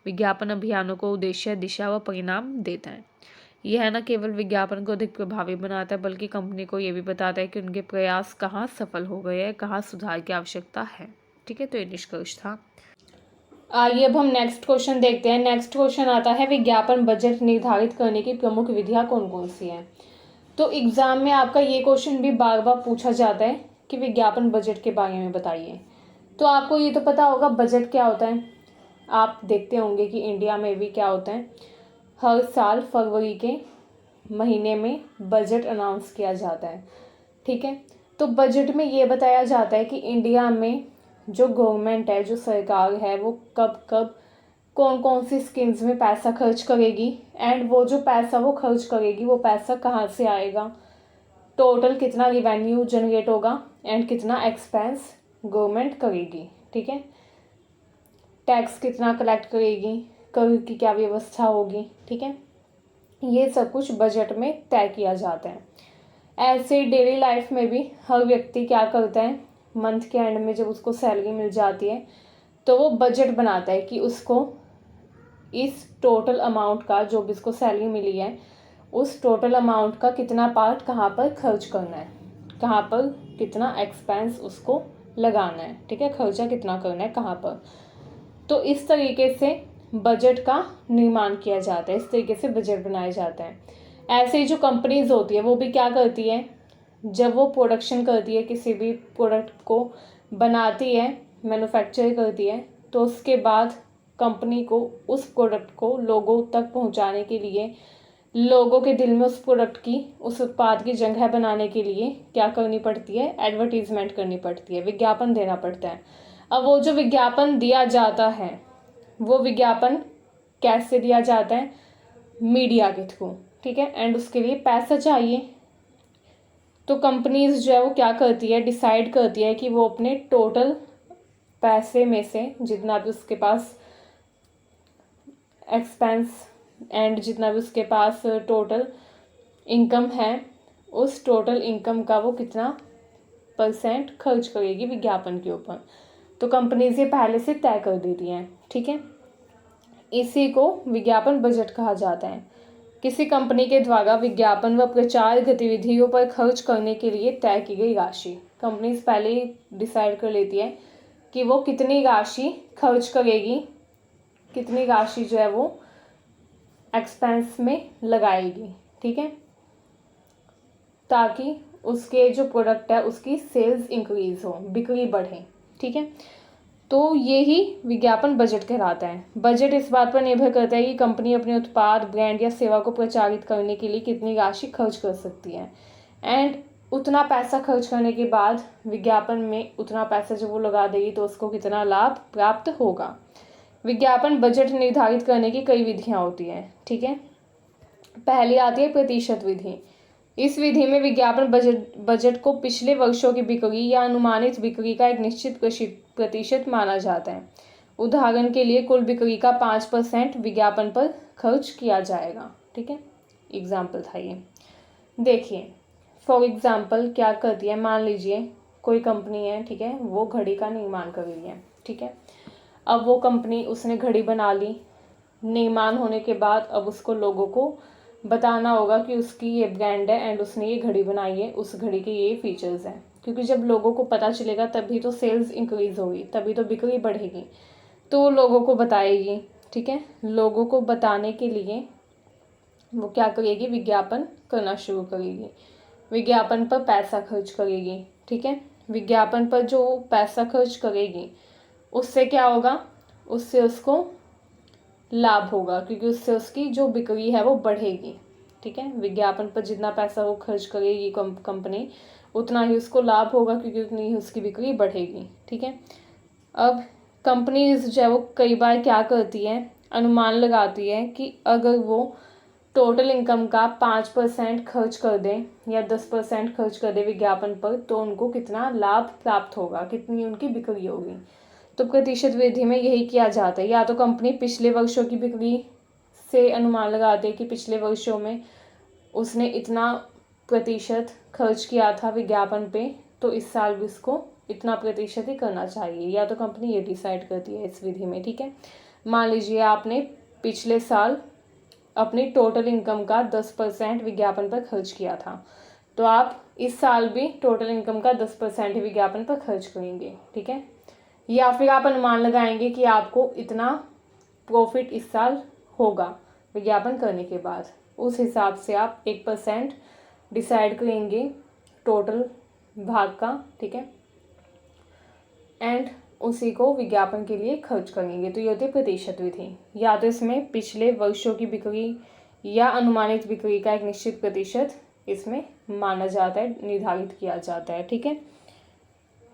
विज्ञापन अभियानों को उद्देश्य, दिशा व परिणाम देता है। यह न केवल विज्ञापन को अधिक प्रभावी बनाता है, बल्कि कंपनी को ये भी बताता है कि उनके प्रयास कहाँ सफल हो गए हैं, कहाँ सुधार की आवश्यकता है। ठीक है। तो ये निष्कर्ष था। आइए अब हम नेक्स्ट क्वेश्चन देखते हैं। नेक्स्ट क्वेश्चन आता है, विज्ञापन बजट निर्धारित करने की प्रमुख विधियां कौन कौन सी हैं। तो एग्जाम में आपका ये क्वेश्चन भी बार बार पूछा जाता है कि विज्ञापन बजट के बारे में बताइए। तो आपको ये तो पता होगा बजट क्या होता है। आप देखते होंगे कि इंडिया में भी क्या होता है, हर साल फरवरी के महीने में बजट अनाउंस किया जाता है। ठीक है। तो बजट में ये बताया जाता है कि इंडिया में जो गवर्नमेंट है, जो सरकार है, वो कब कब कौन कौन सी स्कीम्स में पैसा खर्च करेगी, एंड वो जो पैसा वो खर्च करेगी वो पैसा कहाँ से आएगा, टोटल कितना रिवेन्यू जनरेट होगा, एंड कितना एक्सपेंस गवर्नमेंट करेगी। ठीक है। टैक्स कितना कलेक्ट करेगी, कर की क्या व्यवस्था होगी। ठीक है। ये सब कुछ बजट में तय किया जाता है। ऐसे डेली लाइफ में भी हर व्यक्ति क्या करता है, मंथ के एंड में जब उसको सैलरी मिल जाती है तो वो बजट बनाता है कि उसको इस टोटल अमाउंट का, जो भी उसको सैलरी मिली है, उस टोटल अमाउंट का कितना पार्ट कहाँ पर खर्च करना है, कहाँ पर कितना एक्सपेंस उसको लगाना है। ठीक है। खर्चा कितना करना है कहाँ पर। तो इस तरीके से बजट का निर्माण किया जाता है, इस तरीके से बजट बनाया जाता है। ऐसे ही जो कंपनीज होती है वो भी क्या करती है, जब वो प्रोडक्शन करती है, किसी भी प्रोडक्ट को बनाती है, मैन्युफैक्चर करती है, तो उसके बाद कंपनी को उस प्रोडक्ट को लोगों तक पहुंचाने के लिए, लोगों के दिल में उस प्रोडक्ट की, उस उत्पाद की जगह बनाने के लिए क्या करनी पड़ती है, एडवर्टीजमेंट करनी पड़ती है, विज्ञापन देना पड़ता है। अब वो जो विज्ञापन दिया जाता है, वो विज्ञापन कैसे दिया जाता है, मीडिया के थ्रू। ठीक है। एंड उसके लिए पैसा चाहिए। तो कंपनीज जो है वो क्या करती है, डिसाइड करती है कि वो अपने टोटल पैसे में से जितना भी उसके पास एक्सपेंस एंड जितना भी उसके पास टोटल इनकम है, उस टोटल इनकम का वो कितना % खर्च करेगी विज्ञापन के ऊपर। तो कंपनीज ये पहले से तय कर देती हैं। ठीक है। इसी को विज्ञापन बजट कहा जाता है। किसी कंपनी के द्वारा विज्ञापन व प्रचार गतिविधियों पर खर्च करने के लिए तय की गई राशि, कंपनीज पहले ही डिसाइड कर लेती है कि वो कितनी राशि खर्च करेगी, कितनी राशि जो है वो एक्सपेंस में लगाएगी। ठीक है। ताकि उसके जो प्रोडक्ट है उसकी सेल्स इंक्रीज हो, बिक्री बढ़े। ठीक है। तो ये ही विज्ञापन बजट कहलाता है। बजट इस बात पर निर्भर करता है कि कंपनी अपने उत्पाद, ब्रांड या सेवा को प्रचारित करने के लिए कितनी राशि खर्च कर सकती है, एंड उतना पैसा खर्च करने के बाद विज्ञापन में उतना पैसा जब वो लगा देगी तो उसको कितना लाभ प्राप्त होगा। विज्ञापन बजट निर्धारित करने की कई विधियाँ होती हैं, ठीक है। पहली आती है प्रतिशत विधि। इस विधि में विज्ञापन बजट को पिछले वर्षों की बिक्री या अनुमानित बिक्री का एक निश्चित प्रतिशत माना जाता है। उदाहरण के लिए कुल बिक्री का 5% विज्ञापन पर खर्च किया जाएगा, ठीक है। एग्जाम्पल था ये। देखिए फॉर एग्जाम्पल क्या करती है, मान लीजिए कोई कंपनी है, ठीक है, वो घड़ी का निर्माण कर रही है, ठीक है। अब वो कंपनी, उसने घड़ी बना ली, निर्माण होने के बाद अब उसको लोगों को बताना होगा कि उसकी ये ब्रांड है एंड उसने ये घड़ी बनाई है, उस घड़ी के ये फीचर्स हैं। क्योंकि जब लोगों को पता चलेगा तभी तो सेल्स इंक्रीज होगी, तभी तो बिक्री बढ़ेगी, तो वो लोगों को बताएगी, ठीक है। लोगों को बताने के लिए वो क्या करेगी, विज्ञापन करना शुरू करेगी, विज्ञापन पर पैसा खर्च करेगी, ठीक है। विज्ञापन पर जो पैसा खर्च करेगी उससे क्या होगा, उससे उसको लाभ होगा, क्योंकि उससे उसकी जो बिक्री है वो बढ़ेगी, ठीक है। विज्ञापन पर जितना पैसा वो खर्च करेगी कंपनी, उतना ही उसको लाभ होगा, क्योंकि उतनी ही उसकी बिक्री बढ़ेगी, ठीक है। अब कंपनीज जो है वो कई बार क्या करती है, अनुमान लगाती है कि अगर वो टोटल इनकम का 5% खर्च कर दें या 10% खर्च कर दें विज्ञापन पर, तो उनको कितना लाभ प्राप्त होगा, कितनी उनकी बिक्री होगी। तो प्रतिशत वृद्धि में यही किया जाता है। या तो कंपनी पिछले वर्षों की बिक्री से अनुमान लगाती है कि पिछले वर्षों में उसने इतना प्रतिशत खर्च किया था विज्ञापन पे, तो इस साल भी उसको इतना प्रतिशत ही करना चाहिए। या तो कंपनी ये डिसाइड करती है इस विधि में, ठीक है। मान लीजिए आपने पिछले साल अपनी टोटल इनकम का 10% विज्ञापन पर खर्च किया था, तो आप इस साल भी टोटल इनकम का 10% ही विज्ञापन पर खर्च करेंगे, ठीक है। या फिर आप अनुमान लगाएंगे कि आपको इतना प्रॉफिट इस साल होगा विज्ञापन करने के बाद, उस हिसाब से आप 1% डिसाइड करेंगे टोटल भाग का, ठीक है, एंड उसी को विज्ञापन के लिए खर्च करेंगे। तो ये होती है प्रतिशत विधि। या तो इसमें पिछले वर्षों की बिक्री या अनुमानित बिक्री का एक निश्चित प्रतिशत इसमें माना जाता है, निर्धारित किया जाता है, ठीक है।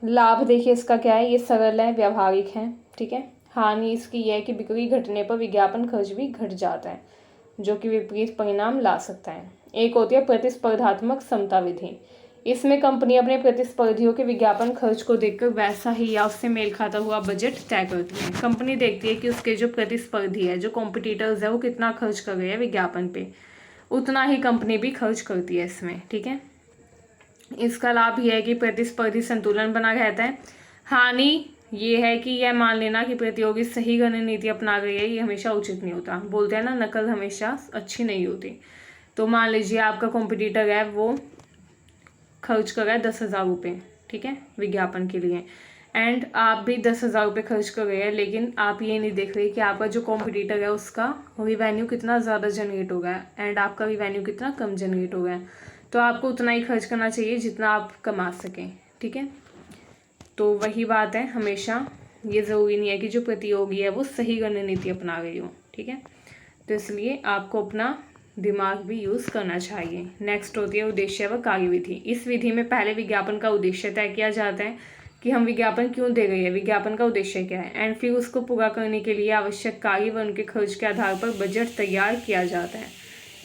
लाभ देखिए इसका क्या है, ये सरल है, व्यावहारिक है, ठीक है। हानि इसकी यह है कि बिक्री घटने पर विज्ञापन खर्च भी घट जाता है, जो कि विपरीत परिणाम ला सकता है। एक होती है प्रतिस्पर्धात्मक समता विधि। इसमें कंपनी अपने प्रतिस्पर्धियों के विज्ञापन खर्च को देखकर वैसा ही या उससे मेल खाता हुआ बजट तय करती है। कंपनी देखती है कि उसके जो प्रतिस्पर्धी है, जो कॉम्पिटिटर्स है, वो कितना खर्च कर रहे हैं विज्ञापन पे, उतना ही कंपनी भी खर्च करती है इसमें, ठीक है। इसका लाभ यह है कि प्रतिस्पर्धी संतुलन बना रहता है। हानि ये है कि यह मान लेना कि प्रतियोगी सही रणनीति अपना रही है, ये हमेशा उचित नहीं होता। बोलते हैं ना, नकल हमेशा अच्छी नहीं होती। तो मान लीजिए आपका कॉम्पिटिटर है, वो खर्च कर रहा है 10,000 रुपये, ठीक है, विज्ञापन के लिए, एंड आप भी 10,000 रुपये खर्च कर रहे हैं, लेकिन आप ये नहीं देख रहे कि आपका जो कॉम्पिटिटर है उसका रिवेन्यू कितना ज़्यादा जनरेट हो गया है एंड आपका रिवेन्यू कितना कम जनरेट हो गया है। तो आपको उतना ही खर्च करना चाहिए जितना आप कमा सकें, ठीक है। तो वही बात है, हमेशा ये ज़रूरी नहीं है कि जो प्रतियोगी है वो सही रणनीति अपना रही हो, ठीक है। तो इसलिए आपको अपना दिमाग भी यूज़ करना चाहिए। नेक्स्ट होती है उद्देश्य व कार्यविधि। इस विधि में पहले विज्ञापन का उद्देश्य तय किया जाता है कि हम विज्ञापन क्यों दे रहे हैं, विज्ञापन का उद्देश्य क्या है, एंड फिर उसको पूरा करने के लिए आवश्यक कार्य व उनके खर्च के आधार पर बजट तैयार किया जाता है।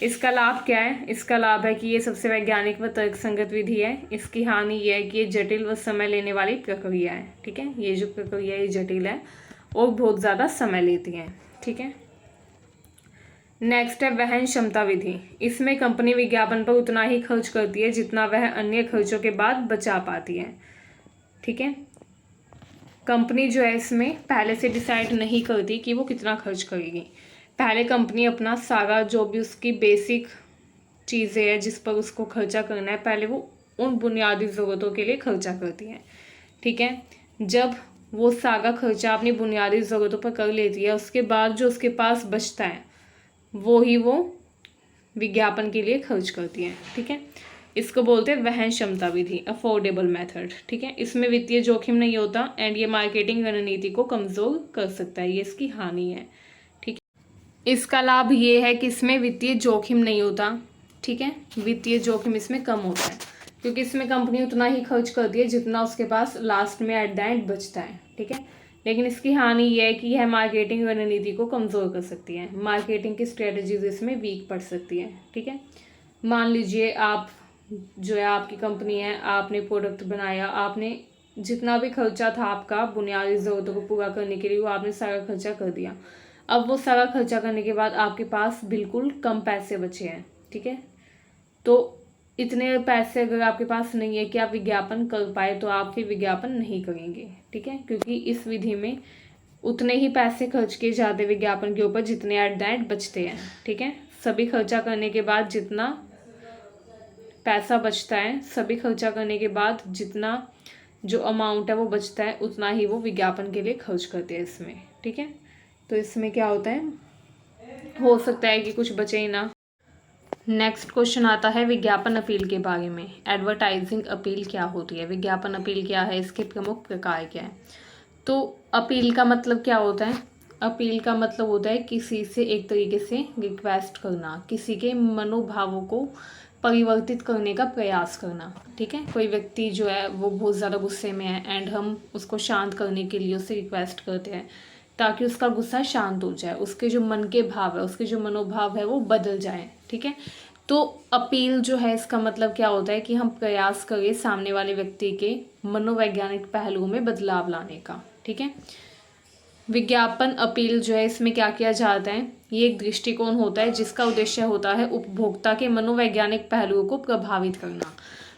इसका लाभ क्या है, इसका लाभ है कि ये सबसे वैज्ञानिक व तर्कसंगत विधि है। इसकी हानि ये है कि ये जटिल व समय लेने वाली प्रक्रिया है, ठीक है। ये जो प्रक्रिया ये जटिल है और बहुत ज़्यादा समय लेती है, ठीक है। नेक्स्ट है वहन क्षमता विधि। इसमें कंपनी विज्ञापन पर उतना ही खर्च करती है जितना वह अन्य खर्चों के बाद बचा पाती है, ठीक है। कंपनी जो है इसमें पहले से डिसाइड नहीं करती कि वो कितना खर्च करेगी। पहले कंपनी अपना सारा जो भी उसकी बेसिक चीज़ें हैं जिस पर उसको खर्चा करना है, पहले वो उन बुनियादी ज़रूरतों के लिए खर्चा करती है, ठीक है। जब वो सारा खर्चा अपनी बुनियादी ज़रूरतों पर कर लेती है, उसके बाद जो उसके पास बचता है वो ही वो विज्ञापन के लिए खर्च करती है, ठीक है। इसको बोलते हैं वहन क्षमता विधि, अफोर्डेबल मेथड। ठीक है, इसमें वित्तीय जोखिम नहीं होता एंड ये मार्केटिंग रणनीति को कमजोर कर सकता है, ये इसकी हानि है। ठीक है, इसका लाभ ये है कि इसमें वित्तीय जोखिम नहीं होता। ठीक है, वित्तीय जोखिम इसमें कम होता है क्योंकि इसमें कंपनी उतना ही खर्च करती है जितना उसके पास लास्ट में एट द एंड बचता है। ठीक है, लेकिन इसकी हानि यह है कि यह मार्केटिंग रणनीति को कमज़ोर कर सकती है, मार्केटिंग की स्ट्रेटजीज इसमें वीक पड़ सकती है। ठीक है, मान लीजिए आप जो है, आपकी कंपनी है, आपने प्रोडक्ट बनाया, आपने जितना भी खर्चा था आपका बुनियादी ज़रूरतों को पूरा करने के लिए वो आपने सारा खर्चा कर दिया। अब वो सारा खर्चा करने के बाद आपके पास बिल्कुल कम पैसे बचे हैं। ठीक है, तो इतने पैसे अगर आपके पास नहीं है कि आप विज्ञापन कर पाए तो आप फिर विज्ञापन नहीं करेंगे। ठीक है, क्योंकि इस विधि में उतने ही पैसे खर्च किए जाते विज्ञापन के ऊपर जितने एट द एंड बचते हैं। ठीक है, सभी खर्चा करने के बाद जितना पैसा बचता है, सभी खर्चा करने के बाद जितना जो अमाउंट है वो बचता है उतना ही वो विज्ञापन के लिए खर्च करते हैं इसमें। ठीक है, तो इसमें क्या होता है, हो सकता है कि कुछ बचे ही ना। नेक्स्ट क्वेश्चन आता है विज्ञापन अपील के बारे में। एडवर्टाइजिंग अपील क्या होती है, विज्ञापन अपील क्या है, इसके प्रमुख प्रकार क्या है। तो अपील का मतलब क्या होता है, अपील का मतलब होता है किसी से एक तरीके से रिक्वेस्ट करना, किसी के मनोभावों को परिवर्तित करने का प्रयास करना। ठीक है, कोई व्यक्ति जो है वो बहुत ज़्यादा गुस्से में है एंड हम उसको शांत करने के लिए उससे रिक्वेस्ट करते हैं ताकि उसका गुस्सा शांत हो जाए, उसके जो मन के भाव है, उसके जो मनोभाव है वो बदल जाए। ठीक है, तो अपील जो है इसका मतलब क्या होता है कि हम प्रयास करें सामने वाले व्यक्ति के मनोवैज्ञानिक पहलुओं में बदलाव लाने का। ठीक है, विज्ञापन अपील जो है इसमें क्या किया जाता है, ये एक दृष्टिकोण होता है जिसका उद्देश्य होता है उपभोक्ता के मनोवैज्ञानिक पहलुओं को प्रभावित करना।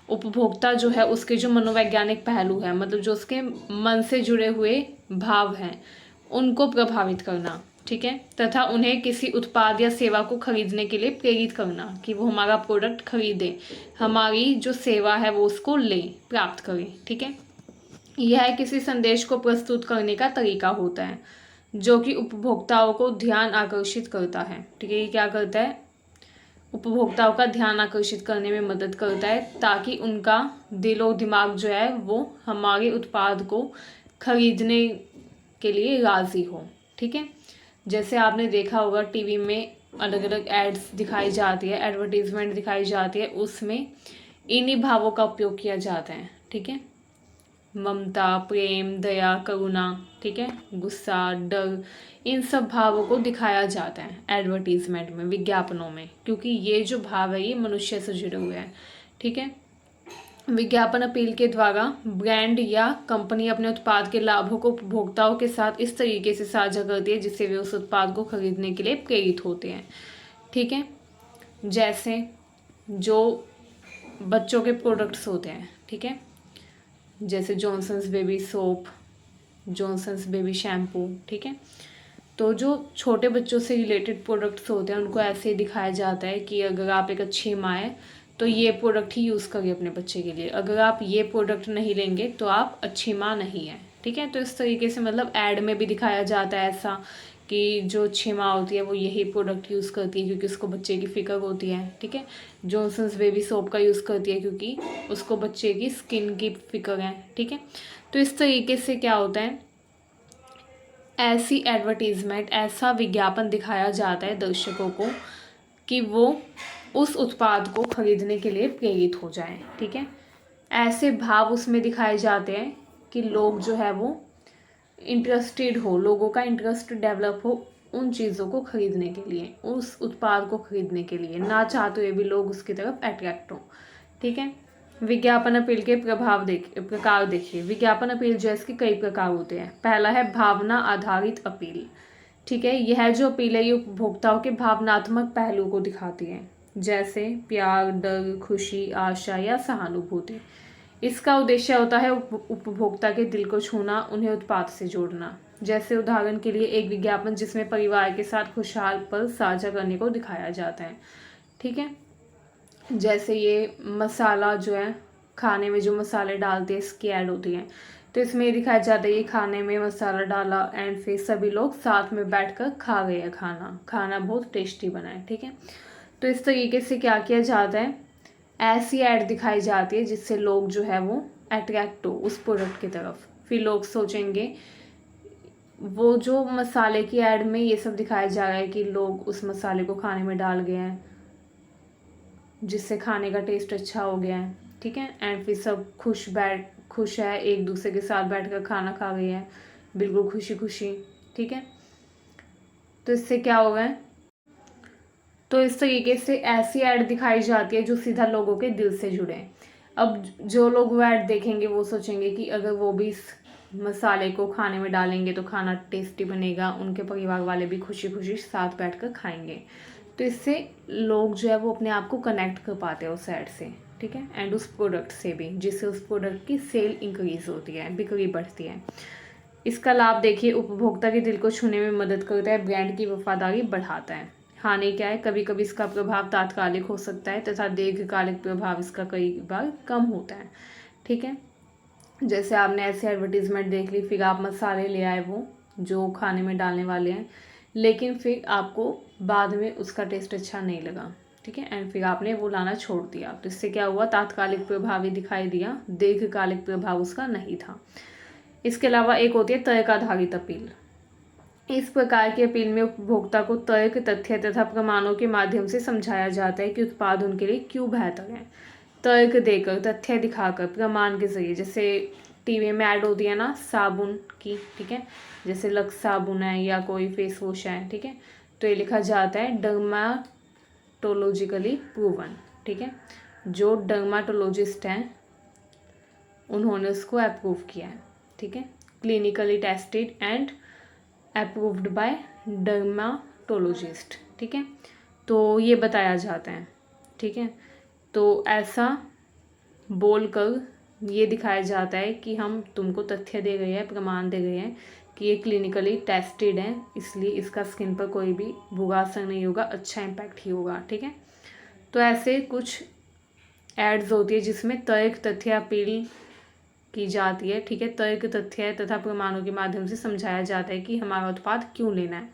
उपभोक्ता जो है उसके जो मनोवैज्ञानिक पहलू है, मतलब जो उसके मन से जुड़े हुए भाव हैं उनको प्रभावित करना। ठीक है, तथा उन्हें किसी उत्पाद या सेवा को खरीदने के लिए प्रेरित करना कि वो हमारा प्रोडक्ट खरीदें, हमारी जो सेवा है वो उसको लें, प्राप्त करें। ठीक है, यह किसी संदेश को प्रस्तुत करने का तरीका होता है जो कि उपभोक्ताओं को ध्यान आकर्षित करता है। ठीक है, ये क्या करता है, उपभोक्ताओं का ध्यान आकर्षित करने में मदद करता है ताकि उनका दिलो दिमाग जो है वो हमारे उत्पाद को खरीदने के लिए राज़ी हो। ठीक है, जैसे आपने देखा होगा टीवी में अलग अलग एड्स दिखाई जाती है, एडवर्टीजमेंट दिखाई जाती है, उसमें इन्हीं भावों का उपयोग किया जाता है। ठीक है, ममता, प्रेम, दया, करुणा, ठीक है, गुस्सा, डर, इन सब भावों को दिखाया जाता है एडवर्टीजमेंट में, विज्ञापनों में, क्योंकि ये जो भाव है ये मनुष्य से जुड़े हुए हैं। ठीक है, विज्ञापन अपील के द्वारा ब्रांड या कंपनी अपने उत्पाद के लाभों को उपभोक्ताओं के साथ इस तरीके से साझा करती है जिससे वे उस उत्पाद को खरीदने के लिए प्रेरित होते हैं। ठीक है, जैसे जो बच्चों के प्रोडक्ट्स होते हैं, ठीक है, जैसे Johnson's baby soap, Johnson's baby shampoo. ठीक है, तो जो छोटे बच्चों से रिलेटेड प्रोडक्ट्स होते हैं उनको ऐसे ही दिखाया जाता है कि अगर आप एक अच्छी माँ है तो ये प्रोडक्ट ही यूज़ करिए अपने बच्चे के लिए, अगर आप ये प्रोडक्ट नहीं लेंगे तो आप अच्छी माँ नहीं है। ठीक है, तो इस तरीके से मतलब ऐड में भी दिखाया जाता है ऐसा कि जो अच्छी माँ होती है वो यही प्रोडक्ट यूज़ करती है क्योंकि उसको बच्चे की फ़िक्र होती है। ठीक है, जॉनसन्स बेबी सोप का यूज़ करती है क्योंकि उसको बच्चे की स्किन की फ़िक्र है। ठीक है, तो इस तरीके से क्या होता है, ऐसी एडवर्टीज़मेंट, ऐसा विज्ञापन दिखाया जाता है दर्शकों को कि वो उस उत्पाद को खरीदने के लिए प्रेरित हो जाएं। ठीक है, ऐसे भाव उसमें दिखाए जाते हैं कि लोग जो है वो इंटरेस्टेड हो, लोगों का इंटरेस्ट डेवलप हो उन चीज़ों को खरीदने के लिए, उस उत्पाद को खरीदने के लिए, ना चाहते हुए भी लोग उसकी तरफ अट्रैक्ट हो। ठीक है, विज्ञापन अपील के प्रकार देखिए। विज्ञापन अपील जो है इसके कई प्रकार होते हैं। पहला है भावना आधारित अपील। ठीक है, यह जो अपील है ये उपभोक्ताओं के भावनात्मक पहलू को दिखाती है, जैसे प्यार, डर, खुशी, आशा या सहानुभूति। इसका उद्देश्य होता है उपभोक्ता के दिल को छूना, उन्हें उत्पाद से जोड़ना। जैसे उदाहरण के लिए एक विज्ञापन जिसमें परिवार के साथ खुशहाल पल साझा करने को दिखाया जाता है। ठीक है, जैसे ये मसाला जो है, खाने में जो मसाले डालते हैं इसकी ऐड होती है, तो इसमें ये दिखाया जाता है ये खाने में मसाला डाला एंड फिर सभी लोग साथ में बैठकर खा गए हैं, खाना बहुत टेस्टी बना है। ठीक है, तो इस तरीके से क्या किया जाता है, ऐसी ऐड दिखाई जाती है जिससे लोग जो है वो अट्रैक्ट हो उस प्रोडक्ट की तरफ। फिर लोग सोचेंगे, वो जो मसाले की ऐड में ये सब दिखाया जा रहा है कि लोग उस मसाले को खाने में डाल गए हैं जिससे खाने का टेस्ट अच्छा हो गया है, ठीक है। एंड फिर सब खुश है, एक दूसरे के साथ बैठकर खाना खा रहे हैं बिल्कुल खुशी खुशी, ठीक है। तो इससे क्या होगा, तो इस तरीके से ऐसी ऐड दिखाई जाती है जो सीधा लोगों के दिल से जुड़े। अब जो लोग वो ऐड देखेंगे वो सोचेंगे कि अगर वो भी इस मसाले को खाने में डालेंगे तो खाना टेस्टी बनेगा, उनके परिवार वाले भी खुशी खुशी साथ बैठकर खाएंगे। तो इससे लोग जो है वो अपने आप को कनेक्ट कर पाते हैं उस ऐड से, ठीक है, एंड उस प्रोडक्ट से भी, जिससे उस प्रोडक्ट की सेल इंक्रीज होती है, बिक्री बढ़ती है। इसका लाभ देखिए, उपभोक्ता के दिल को छूने में मदद करता है, ब्रांड की वफादारी बढ़ाता है। हानि क्या है, कभी कभी इसका प्रभाव तात्कालिक हो सकता है तथा दीर्घकालिक प्रभाव इसका कई बार कम होता है, ठीक है। जैसे आपने ऐसे एडवर्टीजमेंट देख ली, फिर आप मसाले ले आए वो जो खाने में डालने वाले हैं, लेकिन फिर आपको बाद में उसका टेस्ट अच्छा नहीं लगा, ठीक है, एंड फिर आपने वो लाना छोड़ दिया। तो इससे क्या हुआ, तात्कालिक प्रभाव ही दिखाई दिया, दीर्घकालिक प्रभाव उसका नहीं था। इसके अलावा एक होती है तर्क आधारित अपील। इस प्रकार की अपील में उपभोक्ता को तर्क, तथ्य तथा प्रमाणों के माध्यम से समझाया जाता है कि उत्पाद उनके लिए क्यों बेहतर है। तर्क देकर, तथ्य दिखाकर, प्रमाण के जरिए, जैसे टीवी में ऐड होती है ना साबुन की, ठीक है, जैसे लक्स साबुन है या कोई फेस वॉश है, ठीक है, तो ये लिखा जाता है डर्माटोलॉजिकली प्रूवन, ठीक है। जो डर्माटोलॉजिस्ट हैं उन्होंने उसको अप्रूव किया है, ठीक है, clinically tested and approved by dermatologist, ठीक है। तो ये बताया जाता है, ठीक है। तो ऐसा बोलकर ये दिखाया जाता है कि हम तुमको तथ्य दे रहे हैं, प्रमाण दे रहे हैं कि ये क्लिनिकली टेस्टेड है, इसलिए इसका स्किन पर कोई भी बुरा असर नहीं होगा, अच्छा इम्पैक्ट ही होगा, ठीक है। तो ऐसे कुछ एड्स होती है जिसमें तर्क, तथ्य, अपील की जाती है, ठीक है। तर्क, तथ्य तथा प्रमाणों के माध्यम से समझाया जाता है कि हमारा उत्पाद क्यों लेना है।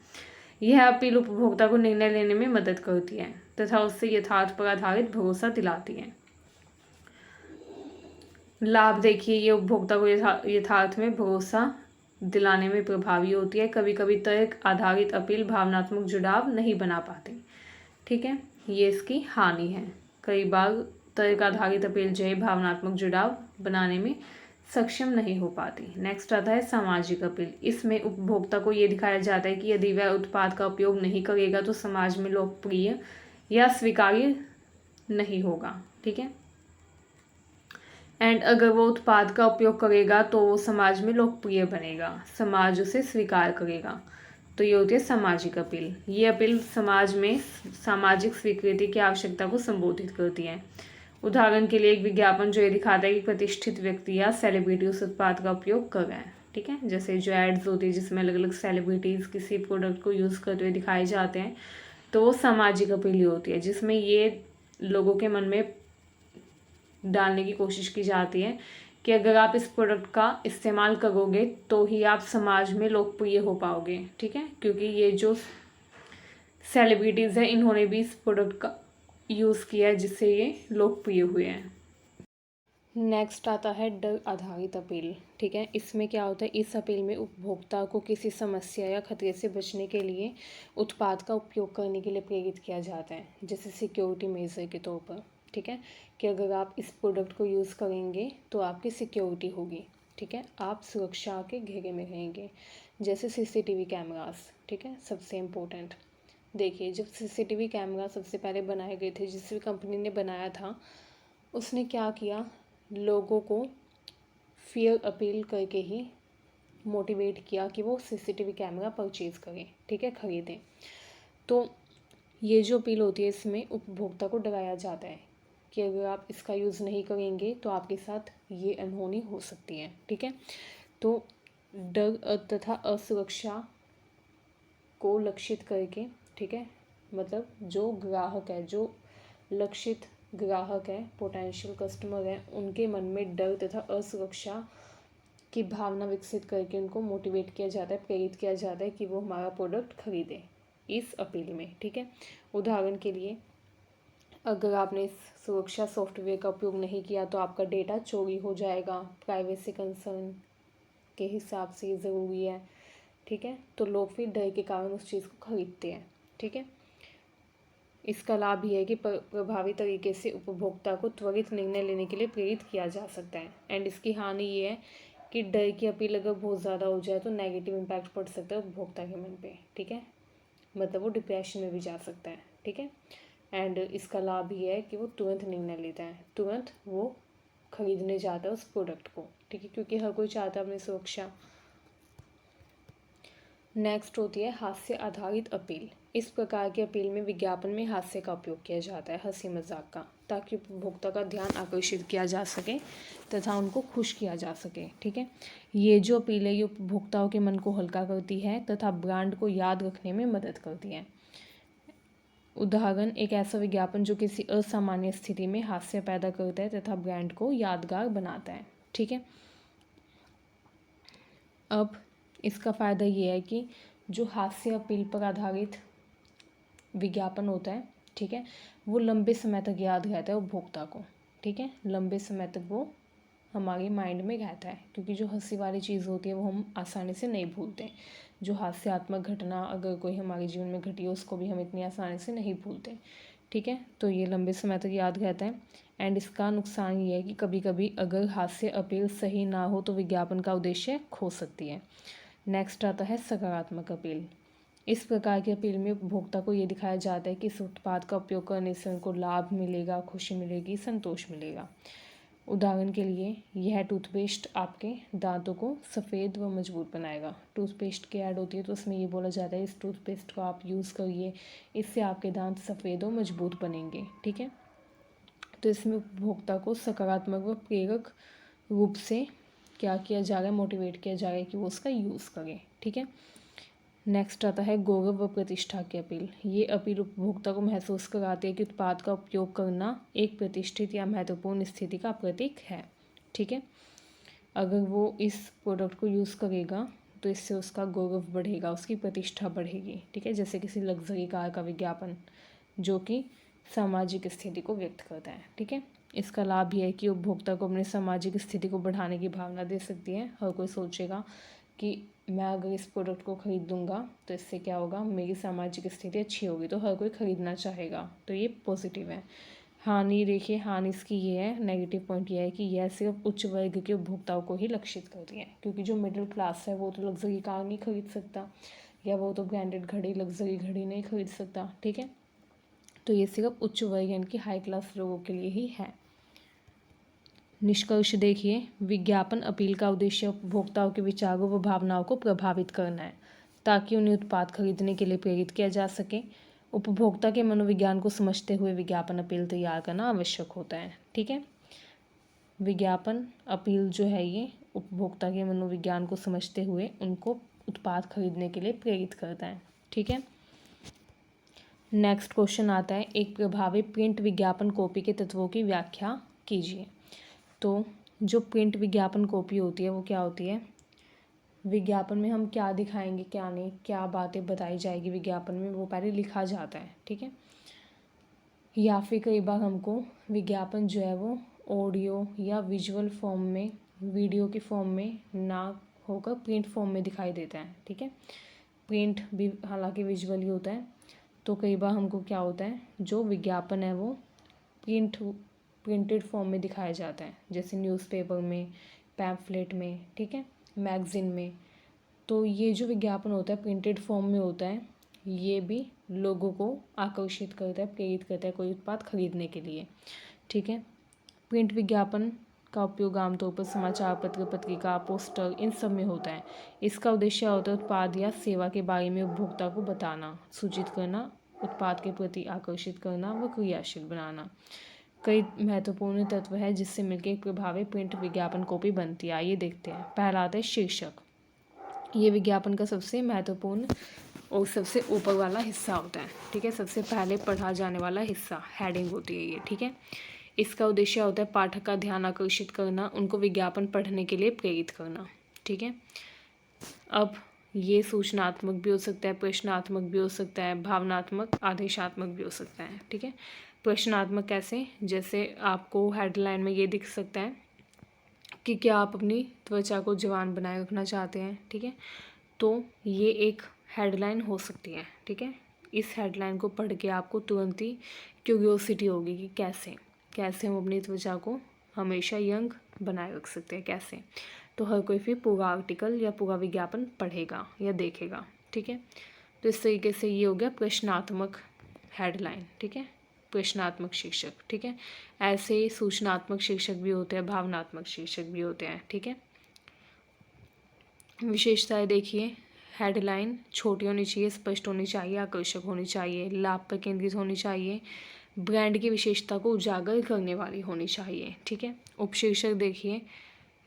यह अपील उपभोक्ता को निर्णय लेने में मदद करती है तथा उससे यथार्थ पर आधारित भरोसा दिलाती है। लाभ देखिए, ये उपभोक्ता को यथार्थ में भरोसा दिलाने में प्रभावी होती है। कभी कभी तर्क आधारित अपील भावनात्मक जुड़ाव नहीं बना पाती, ठीक है, ये इसकी हानि है। कई बार तर्क आधारित अपील जो है भावनात्मक जुड़ाव बनाने में सक्षम नहीं हो पाती। नेक्स्ट आता है सामाजिक अपील। इसमें उपभोक्ता को ये दिखाया जाता है कि यदि वह उत्पाद का उपयोग नहीं करेगा तो समाज में लोकप्रिय या स्वीकार्य नहीं होगा, ठीक है, एंड अगर वो उत्पाद का उपयोग करेगा तो वो समाज में लोकप्रिय बनेगा, समाज उसे स्वीकार करेगा। तो ये होती है सामाजिक अपील। ये अपील समाज में सामाजिक स्वीकृति की आवश्यकता को संबोधित करती है। उदाहरण के लिए एक विज्ञापन जो ये दिखाता है कि प्रतिष्ठित व्यक्ति या सेलिब्रिटी उस उत्पाद का उपयोग कर रहे हैं, ठीक है। जैसे जो एड्स होती है जिसमें अलग अलग सेलिब्रिटीज़ किसी प्रोडक्ट को यूज़ करते हुए दिखाए जाते हैं, तो वो सामाजिक अपील होती है, जिसमें ये लोगों के मन में डालने की कोशिश की जाती है कि अगर आप इस प्रोडक्ट का इस्तेमाल करोगे तो ही आप समाज में लोकप्रिय हो पाओगे, ठीक है, क्योंकि ये जो सेलिब्रिटीज़ हैं इन्होंने भी इस प्रोडक्ट का यूज़ किया है जिससे ये लोकप्रिय हुए हैं। नेक्स्ट आता है डर आधारित अपील, ठीक है। इसमें क्या होता है, इस अपील में उपभोक्ता को किसी समस्या या खतरे से बचने के लिए उत्पाद का उपयोग करने के लिए प्रेरित किया जाता है, जैसे सिक्योरिटी मेजर के तौर पर, ठीक है, कि अगर आप इस प्रोडक्ट को यूज़ करेंगे तो आपकी सिक्योरिटी होगी, ठीक है, आप सुरक्षा के घेरे में रहेंगे। जैसे सीसीटीवी कैमरास, ठीक है, सबसे इम्पोर्टेंट। देखिए, जब सीसीटीवी कैमरा सबसे पहले बनाए गए थे, जिस भी कंपनी ने बनाया था उसने क्या किया, लोगों को फियर अपील करके ही मोटिवेट किया कि वो सीसीटीवी कैमरा परचेज़ करें, ठीक है, ख़रीदें। तो ये जो अपील होती है इसमें उपभोक्ता को डराया जाता है कि अगर आप इसका यूज़ नहीं करेंगे तो आपके साथ ये अनहोनी हो सकती है, ठीक है। तो डर तथा असुरक्षा को लक्षित करके, ठीक है, मतलब जो ग्राहक है, जो लक्षित ग्राहक है, पोटेंशियल कस्टमर है, उनके मन में डर तथा असुरक्षा की भावना विकसित करके उनको मोटिवेट किया जाता है, प्रेरित किया जाता है कि वो हमारा प्रोडक्ट खरीदें इस अपील में, ठीक है। उदाहरण के लिए अगर आपने इस सुरक्षा सॉफ्टवेयर का उपयोग नहीं किया तो आपका डेटा चोरी हो जाएगा। प्राइवेसी कंसर्न के हिसाब से ये ज़रूरी है, ठीक है। तो लोग फिर डर के कारण उस चीज़ को खरीदते हैं, ठीक है। इसका लाभ ये है कि प्रभावी तरीके से उपभोक्ता को त्वरित निर्णय लेने के लिए प्रेरित किया जा सकता है। एंड इसकी हानि ये है कि डर की अपील अगर बहुत ज़्यादा हो जाए तो नेगेटिव इम्पैक्ट पड़ सकता है उपभोक्ता के मन पे, ठीक है। मतलब वो डिप्रेशन में भी जा सकता है, ठीक है। एंड इसका लाभ ये है कि वो तुरंत निर्णय लेता है, तुरंत वो खरीदने जाता है उस प्रोडक्ट को, ठीक है, क्योंकि हर कोई चाहता है अपनी सुरक्षा। नेक्स्ट होती है हास्य आधारित अपील। इस प्रकार की अपील में विज्ञापन में हास्य का उपयोग किया जाता है, हंसी मजाक का, ताकि उपभोक्ता का ध्यान आकर्षित किया जा सके तथा उनको खुश किया जा सके, ठीक है। ये जो अपील है ये उपभोक्ताओं के मन को हल्का करती है तथा ब्रांड को याद रखने में मदद करती है। उदाहरण, एक ऐसा विज्ञापन जो किसी असामान्य स्थिति में हास्य पैदा करता है तथा ब्रांड को यादगार बनाता है, ठीक है। अब इसका फ़ायदा ये है कि जो हास्य अपील पर आधारित विज्ञापन होता है, ठीक है, वो लंबे समय तक याद रहता है उपभोक्ता को, ठीक है। लंबे समय तक वो हमारे माइंड में रहता है, क्योंकि जो हंसी वाली चीज़ होती है वो हम आसानी से नहीं भूलते। जो हास्यात्मक घटना अगर कोई हमारे जीवन में घटी हो उसको भी हम इतनी आसानी से नहीं भूलते, ठीक है। तो ये लंबे समय तक याद रहता है। एंड इसका नुकसान ये है कि कभी कभी अगर हास्य अपील सही ना हो तो विज्ञापन का उद्देश्य खो सकती है। नेक्स्ट आता है सकारात्मक अपील। इस प्रकार की अपील में उपभोक्ता को ये दिखाया जाता है कि इस उत्पाद का उपयोग करने से उनको लाभ मिलेगा, खुशी मिलेगी, संतोष मिलेगा। उदाहरण के लिए यह टूथपेस्ट आपके दांतों को सफ़ेद व मजबूत बनाएगा। टूथपेस्ट की ऐड होती है तो उसमें ये बोला जाता है इस टूथपेस्ट को आप यूज़ करिए, इससे आपके दांत सफ़ेद और मजबूत बनेंगे, ठीक है। तो इसमें उपभोक्ता को सकारात्मक व प्रेरक रूप से क्या किया जा रहा है, मोटिवेट किया जा रहा है कि वो उसका यूज़ करें, ठीक है। नेक्स्ट आता है गौरव व प्रतिष्ठा की अपील। ये अपील उपभोक्ता को महसूस कराती है कि उत्पाद का उपयोग करना एक प्रतिष्ठित या महत्वपूर्ण स्थिति का प्रतीक है, ठीक है। अगर वो इस प्रोडक्ट को यूज़ करेगा तो इससे उसका गौरव बढ़ेगा, उसकी प्रतिष्ठा बढ़ेगी, ठीक है। जैसे किसी लग्जरी कार का विज्ञापन जो कि सामाजिक स्थिति को व्यक्त करता है, ठीक है। इसका लाभ यह है कि उपभोक्ता को अपनी सामाजिक स्थिति को बढ़ाने की भावना दे सकती है। हर कोई सोचेगा कि मैं अगर इस प्रोडक्ट को ख़रीदूँगा तो इससे क्या होगा, मेरी सामाजिक स्थिति अच्छी होगी, तो हर कोई ख़रीदना चाहेगा, तो ये पॉजिटिव है। हानि देखिए, हानि इसकी ये है, नेगेटिव पॉइंट ये है कि यह सिर्फ उच्च वर्ग के उपभोक्ताओं को ही लक्षित करती है, क्योंकि जो मिडिल क्लास है वो तो लग्जरी कार नहीं खरीद सकता, या वो तो ब्रांडेड घड़ी, लग्जरी घड़ी नहीं खरीद सकता, ठीक है। तो ये सिर्फ उच्च वर्ग यानी कि हाई क्लास लोगों के लिए ही है। निष्कर्ष देखिए, विज्ञापन अपील का उद्देश्य उपभोक्ताओं के विचारों व भावनाओं को प्रभावित करना है ताकि उन्हें उत्पाद खरीदने के लिए प्रेरित किया जा सके। उपभोक्ता के मनोविज्ञान को समझते हुए विज्ञापन अपील तैयार करना आवश्यक होता है, ठीक है। विज्ञापन अपील जो है ये उपभोक्ता के मनोविज्ञान को समझते हुए उनको उत्पाद खरीदने के लिए प्रेरित करता है, ठीक है। नेक्स्ट क्वेश्चन आता है, एक प्रभावी प्रिंट विज्ञापन कॉपी के तत्वों की व्याख्या कीजिए। तो जो प्रिंट विज्ञापन कॉपी होती है वो क्या होती है, विज्ञापन में हम क्या दिखाएंगे क्या नहीं, क्या बातें बताई जाएगी विज्ञापन में, वो पहले लिखा जाता है, ठीक है। या फिर कई बार हमको विज्ञापन जो है वो ऑडियो या विजुअल फॉर्म में, वीडियो की फॉर्म में ना होकर प्रिंट फॉर्म में दिखाई देता है, ठीक है। प्रिंट भी हालांकि विजुअल ही होता है, तो कई बार हमको क्या होता है जो विज्ञापन है वो प्रिंटेड फॉर्म में दिखाया जाता है, जैसे न्यूज़पेपर में, पैम्फलेट में, ठीक है, मैगज़ीन में। तो ये जो विज्ञापन होता है प्रिंटेड फॉर्म में होता है, ये भी लोगों को आकर्षित करता है, प्रेरित करता है कोई उत्पाद खरीदने के लिए, ठीक है। प्रिंट विज्ञापन का उपयोग आमतौर पर समाचार पत्र, पत्रिका, पोस्टर इन सब में होता है। इसका उद्देश्य होता है उत्पाद या सेवा के बारे में उपभोक्ता को बताना, सूचित करना, उत्पाद के प्रति आकर्षित करना व क्रियाशील बनाना। कई महत्वपूर्ण तत्व है जिससे मिलकर एक प्रभावी प्रिंट विज्ञापन कॉपी बनती है। आइए देखते हैं। पहला आता है शीर्षक। ये विज्ञापन का सबसे महत्वपूर्ण और सबसे ऊपर वाला हिस्सा होता है, ठीक है। सबसे पहले पढ़ा जाने वाला हिस्सा हेडिंग होती है ये, ठीक है। इसका उद्देश्य होता है पाठक का ध्यान आकर्षित करना, उनको विज्ञापन पढ़ने के लिए प्रेरित करना, ठीक है। अब ये सूचनात्मक भी हो सकता है, प्रश्नात्मक भी हो सकता है, भावनात्मक, आदेशात्मक भी हो सकता है, ठीक है। प्रश्नात्मक कैसे, जैसे आपको हेडलाइन में ये दिख सकता है कि क्या आप अपनी त्वचा को जवान बनाए रखना चाहते हैं, ठीक है। तो ये एक हेडलाइन हो सकती है, ठीक है। इस हेडलाइन को पढ़ के आपको तुरंत ही क्यूरियोसिटी होगी कि कैसे कैसे हम अपनी त्वचा को हमेशा यंग बनाए रख सकते हैं, कैसे। तो हर कोई फिर पूरा आर्टिकल या पूरा विज्ञापन पढ़ेगा या देखेगा, ठीक है। तो इस तरीके से ये हो गया प्रश्नात्मक हेडलाइन, ठीक है, प्रश्नात्मक शीर्षक, ठीक है। ऐसे ही सूचनात्मक शीर्षक भी होते हैं, भावनात्मक शीर्षक भी होते हैं, ठीक है। विशेषताएं देखिए, हेडलाइन छोटी होनी चाहिए, स्पष्ट होनी चाहिए, आकर्षक होनी चाहिए, लाभ पर केंद्रित होनी चाहिए, ब्रांड की विशेषता को उजागर करने वाली होनी चाहिए, ठीक है। उपशीर्षक देखिए,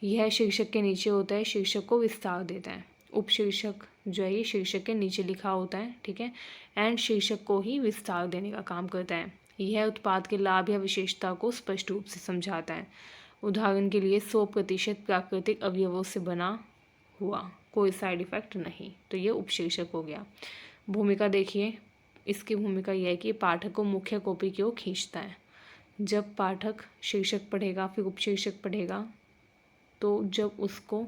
यह शीर्षक के नीचे होता है, शीर्षक को विस्तार देता है। उपशीर्षक जो है ये शीर्षक के नीचे लिखा होता है, ठीक है, एंड शीर्षक को ही विस्तार देने का काम करता है। यह उत्पाद के लाभ या विशेषता को स्पष्ट रूप से समझाता है। उदाहरण के लिए 100% प्राकृतिक अवयवों से बना हुआ, कोई साइड इफ़ेक्ट नहीं। तो ये उपशीर्षक हो गया। भूमिका देखिए, इसकी भूमिका यह है कि पाठक को मुख्य कॉपी की ओर खींचता है। जब पाठक शीर्षक पढ़ेगा फिर उपशीर्षक पढ़ेगा, तो जब उसको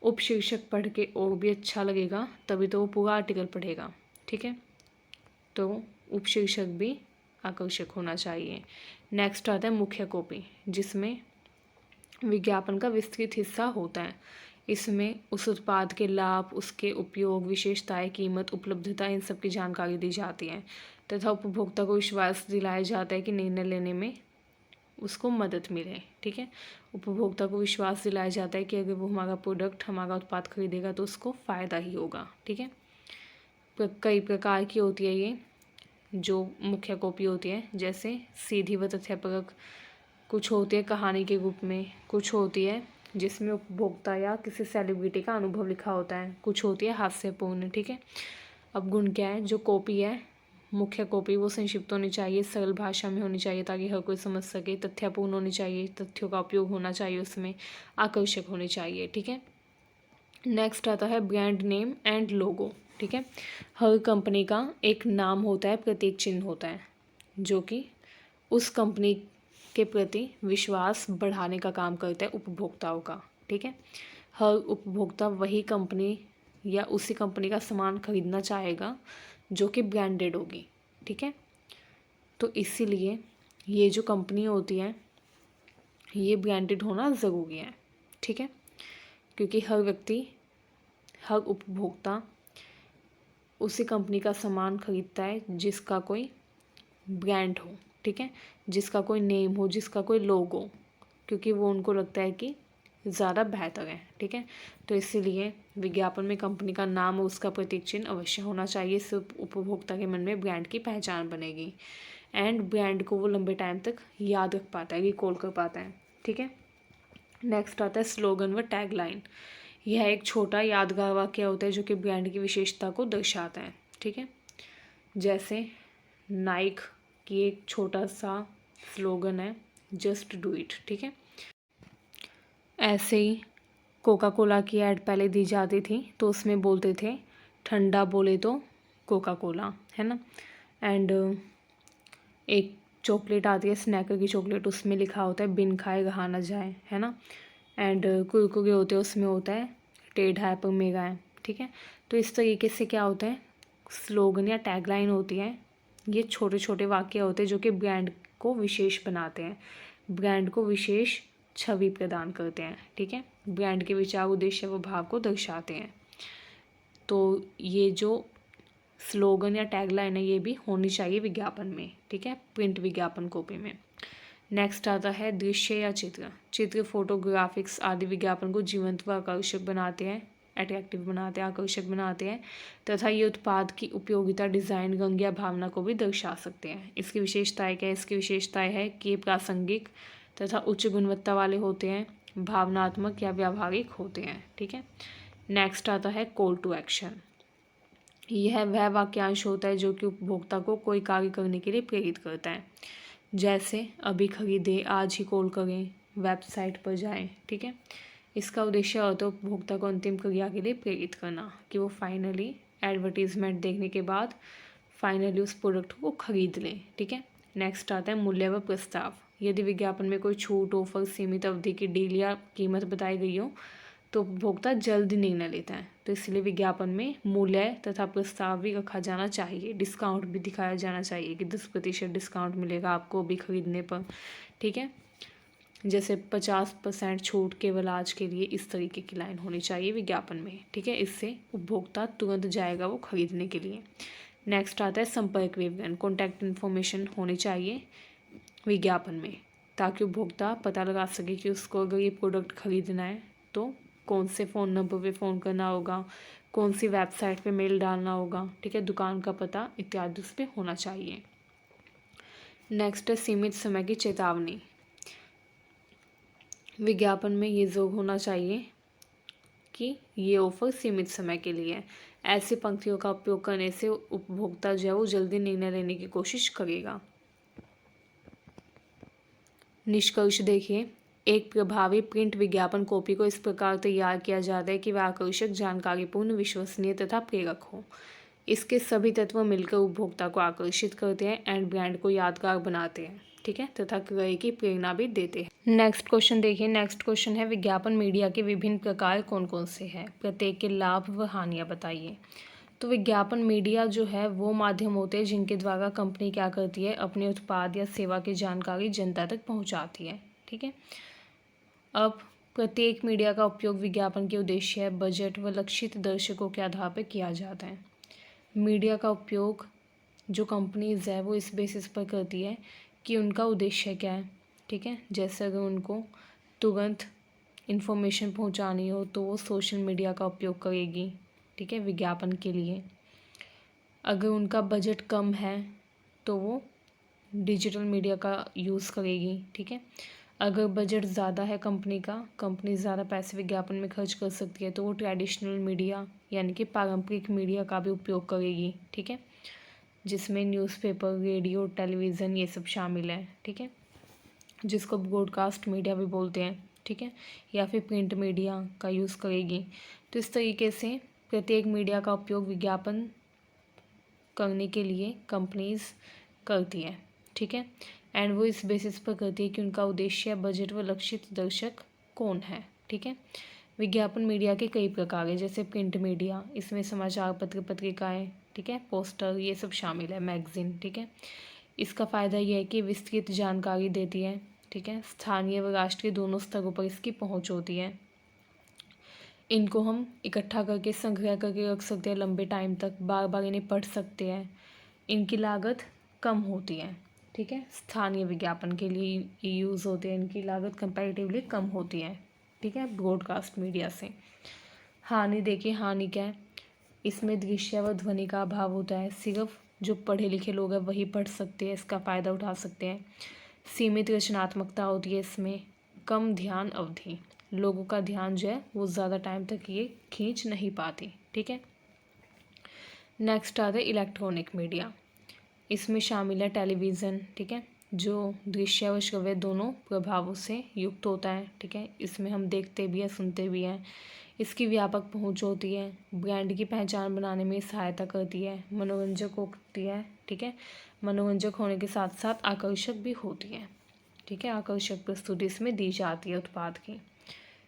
उपशीर्षक पढ़ के और भी अच्छा लगेगा तभी तो वो पूरा आर्टिकल पढ़ेगा, ठीक है। तो उपशीर्षक भी आकर्षक होना चाहिए। नेक्स्ट आता है मुख्य कॉपी, जिसमें विज्ञापन का विस्तृत हिस्सा होता है। इसमें उस उत्पाद के लाभ, उसके उपयोग, विशेषताएं, कीमत, उपलब्धता, इन सब की जानकारी दी जाती है तथा उपभोक्ता को विश्वास दिलाया जाता है कि निर्णय लेने में उसको मदद मिले, ठीक है। उपभोक्ता को विश्वास दिलाया जाता है कि अगर वो हमारा प्रोडक्ट, हमारा उत्पाद खरीदेगा तो उसको फ़ायदा ही होगा, ठीक है। कई प्रकार की होती है ये जो मुख्य कॉपी होती है, जैसे सीधी व तथ्यपरक, कुछ होती है कहानी के रूप में, कुछ होती है जिसमें उपभोक्ता या किसी सेलिब्रिटी का अनुभव लिखा होता है, कुछ होती है हास्यपूर्ण, ठीक है। अब गुण क्या है, जो कॉपी है मुख्य कॉपी वो संक्षिप्त होनी चाहिए, सरल भाषा में होनी चाहिए ताकि हर कोई समझ सके, तथ्यपूर्ण होनी चाहिए, तथ्यों का उपयोग होना चाहिए उसमें, आकर्षक होनी चाहिए, ठीक है। नेक्स्ट आता है ब्रांड नेम एंड लोगो, ठीक है। हर कंपनी का एक नाम होता है, प्रतीक चिन्ह होता है, जो कि उस कंपनी के प्रति विश्वास बढ़ाने का काम करता है उपभोक्ताओं का, ठीक है। हर उपभोक्ता वही कंपनी या उसी कंपनी का सामान खरीदना चाहेगा जो कि ब्रांडेड होगी, ठीक है। तो इसीलिए ये जो कंपनी होती है ये ब्रांडेड होना ज़रूरी है, ठीक है, क्योंकि हर व्यक्ति, हर उपभोक्ता उसी कंपनी का सामान खरीदता है जिसका कोई ब्रांड हो, ठीक है, जिसका कोई नेम हो, जिसका कोई लोगो, क्योंकि वो उनको लगता है कि ज़्यादा बेहतर है, ठीक है। तो इसीलिए विज्ञापन में कंपनी का नाम और उसका प्रतीक चिन्ह अवश्य होना चाहिए, इससे उपभोक्ता के मन में ब्रांड की पहचान बनेगी एंड ब्रांड को वो लंबे टाइम तक याद रख पाता है, रिकॉल कर पाता है, ठीक है। नेक्स्ट आता है स्लोगन व टैगलाइन। यह एक छोटा यादगार वाक्य होता है जो कि ब्रांड की विशेषता को दर्शाता है, ठीक है। जैसे नाइक की एक छोटा सा स्लोगन है, जस्ट डू इट, ठीक है। ऐसे ही कोका कोला की ऐड पहले दी जाती थी तो उसमें बोलते थे ठंडा बोले तो कोका कोला, है ना। एंड एक चॉकलेट आती है स्नैकर की चॉकलेट, उसमें लिखा होता है बिन खाए रहा ना जाए, है ना। एंड कुरकुरे होते हैं उसमें होता है टेढ़ा है पर मेरा है, ठीक है। तो इस तरीके से क्या होता है, स्लोगन या टैगलाइन होती है, ये छोटे छोटे वाक्य होते हैं जो कि ब्रांड को विशेष बनाते हैं, ब्रांड को विशेष छवि प्रदान करते हैं, ठीक है, ब्रांड के विचार, उद्देश्य व भाव को दर्शाते हैं। तो ये जो स्लोगन या टैगलाइन है ये भी होनी चाहिए विज्ञापन में, ठीक है, प्रिंट विज्ञापन कॉपी में। नेक्स्ट आता है दृश्य या चित्र। चित्र, फोटोग्राफिक्स आदि विज्ञापन को जीवंत व आकर्षक बनाते हैं, अट्रैक्टिव बनाते हैं, आकर्षक बनाते हैं तथा ये उत्पाद की उपयोगिता, डिज़ाइन, रंग या भावना को भी दर्शा सकते हैं। इसकी विशेषताएं क्या है, इसकी विशेषताएं है कि ये प्रासंगिक तथा उच्च गुणवत्ता वाले होते हैं, भावनात्मक या व्यावहारिक होते हैं, ठीक है। नेक्स्ट आता है कॉल टू एक्शन। यह वह वाक्यांश होता है जो कि उपभोक्ता को कोई कार्य करने के लिए प्रेरित करता है, जैसे अभी खरीदें, आज ही कॉल करें, वेबसाइट पर जाएं, ठीक है। इसका उद्देश्य होता है उपभोक्ता को अंतिम क्रिया के लिए प्रेरित करना कि वो फाइनली एडवर्टीजमेंट देखने के बाद फाइनली उस प्रोडक्ट को खरीद लें, ठीक है। नेक्स्ट आता है मूल्य व प्रस्ताव। यदि विज्ञापन में कोई छूट, ऑफर, सीमित अवधि की डील या कीमत बताई गई हो तो उपभोक्ता जल्द निर्णय लेता है। तो इसलिए विज्ञापन में मूल्य तथा प्रस्ताव भी रखा जाना चाहिए। डिस्काउंट भी दिखाया जाना चाहिए कि 10% डिस्काउंट मिलेगा आपको भी खरीदने पर, ठीक है। जैसे 50% छूट केवल आज के लिए, इस तरीके की लाइन होनी चाहिए विज्ञापन में, ठीक है। इससे उपभोक्ता तुरंत जाएगा वो खरीदने के लिए। नेक्स्ट आता है संपर्क विवरण। कॉन्टैक्ट इन्फॉर्मेशन होनी चाहिए विज्ञापन में, ताकि उपभोक्ता पता लगा सके कि उसको अगर ये प्रोडक्ट खरीदना है तो कौन से फ़ोन नंबर पे फ़ोन करना होगा, कौन सी वेबसाइट पे मेल डालना होगा, ठीक है, दुकान का पता इत्यादि उस पर होना चाहिए। नेक्स्ट है सीमित समय की चेतावनी। विज्ञापन में ये जोर होना चाहिए कि ये ऑफर सीमित समय के लिए है। ऐसी पंक्तियों का उपयोग करने से उपभोक्ता जो है वो जल्दी निर्णय लेने की कोशिश करेगा। निष्कर्ष देखिए, एक प्रभावी प्रिंट विज्ञापन कॉपी को इस प्रकार तैयार किया जाता है कि वह आकर्षक, जानकारीपूर्ण, विश्वसनीय तथा प्रेरक हो। इसके सभी तत्व मिलकर उपभोक्ता को आकर्षित करते हैं एंड ब्रांड को यादगार बनाते हैं, ठीक है, तथा क्रय की प्रेरणा भी देते हैं। नेक्स्ट क्वेश्चन देखिए। नेक्स्ट क्वेश्चन है विज्ञापन मीडिया के विभिन्न प्रकार कौन कौन से हैं, प्रत्येक के लाभ व हानियाँ बताइए। तो विज्ञापन मीडिया जो है वो माध्यम होते हैं जिनके द्वारा कंपनी क्या करती है, अपने उत्पाद या सेवा की जानकारी जनता तक पहुंचाती है, ठीक है। अब प्रत्येक मीडिया का उपयोग विज्ञापन के उद्देश्य, बजट व लक्षित दर्शकों के आधार पर किया जाता है। मीडिया का उपयोग जो कंपनीज़ है वो इस बेसिस पर करती है कि उनका उद्देश्य क्या है, ठीक है। जैसे अगर उनको तुरंत इन्फॉर्मेशन पहुंचानी हो तो वो सोशल मीडिया का उपयोग करेगी, ठीक है, विज्ञापन के लिए। अगर उनका बजट कम है तो वो डिजिटल मीडिया का यूज़ करेगी, ठीक है। अगर बजट ज़्यादा है कंपनी का, कंपनी ज़्यादा पैसे विज्ञापन में खर्च कर सकती है तो वो ट्रेडिशनल मीडिया यानी कि पारंपरिक मीडिया का भी उपयोग करेगी, ठीक है, जिसमें न्यूज़पेपर, रेडियो, टेलीविज़न ये सब शामिल है, ठीक है, जिसको ब्रॉडकास्ट मीडिया भी बोलते हैं, ठीक है, या फिर प्रिंट मीडिया का यूज़ करेगी। तो इस तरीके से प्रत्येक मीडिया का उपयोग विज्ञापन करने के लिए कंपनीज़ करती है, ठीक है। एंड वो इस बेसिस पर करती है कि उनका उद्देश्य, बजट व लक्षित दर्शक कौन है, ठीक है। विज्ञापन मीडिया के कई प्रकार हैं, जैसे प्रिंट मीडिया, इसमें समाचार पत्र, पत्रिकाएँ, ठीक है, पोस्टर, ये सब शामिल है, मैगज़ीन, ठीक है। इसका फ़ायदा यह है कि विस्तृत जानकारी देती है, ठीक है, स्थानीय व राष्ट्रीय दोनों स्तरों पर इसकी पहुंच होती है। इनको हम इकट्ठा करके संग्रह करके रख सकते हैं लंबे टाइम तक, बार बार इन्हें पढ़ सकते हैं। इनकी लागत कम होती है, ठीक है, स्थानीय विज्ञापन के लिए यूज़ होते हैं, इनकी लागत कंपैरेटिवली कम होती है, ठीक है, ब्रॉडकास्ट मीडिया से। हानि देखिए, हानि क्या है, इसमें दृश्य व ध्वनि का अभाव होता है, सिर्फ जो पढ़े लिखे लोग हैं वही पढ़ सकते हैं, इसका फ़ायदा उठा सकते हैं। सीमित रचनात्मकता होती है इसमें, कम ध्यान अवधि, लोगों का ध्यान जो है वो ज़्यादा टाइम तक ये खींच नहीं पाती, ठीक है। नेक्स्ट आता है इलेक्ट्रॉनिक मीडिया। इसमें शामिल है टेलीविज़न, ठीक है, जो दृश्य व श्रव्य दोनों प्रभावों से युक्त होता है, ठीक है। इसमें हम देखते भी हैं, सुनते भी हैं। इसकी व्यापक पहुंच होती है, ब्रांड की पहचान बनाने में सहायता करती है, मनोरंजक होती है, ठीक है, मनोरंजक होने के साथ साथ आकर्षक भी होती है, ठीक है, आकर्षक प्रस्तुति इसमें दी जाती है उत्पाद की।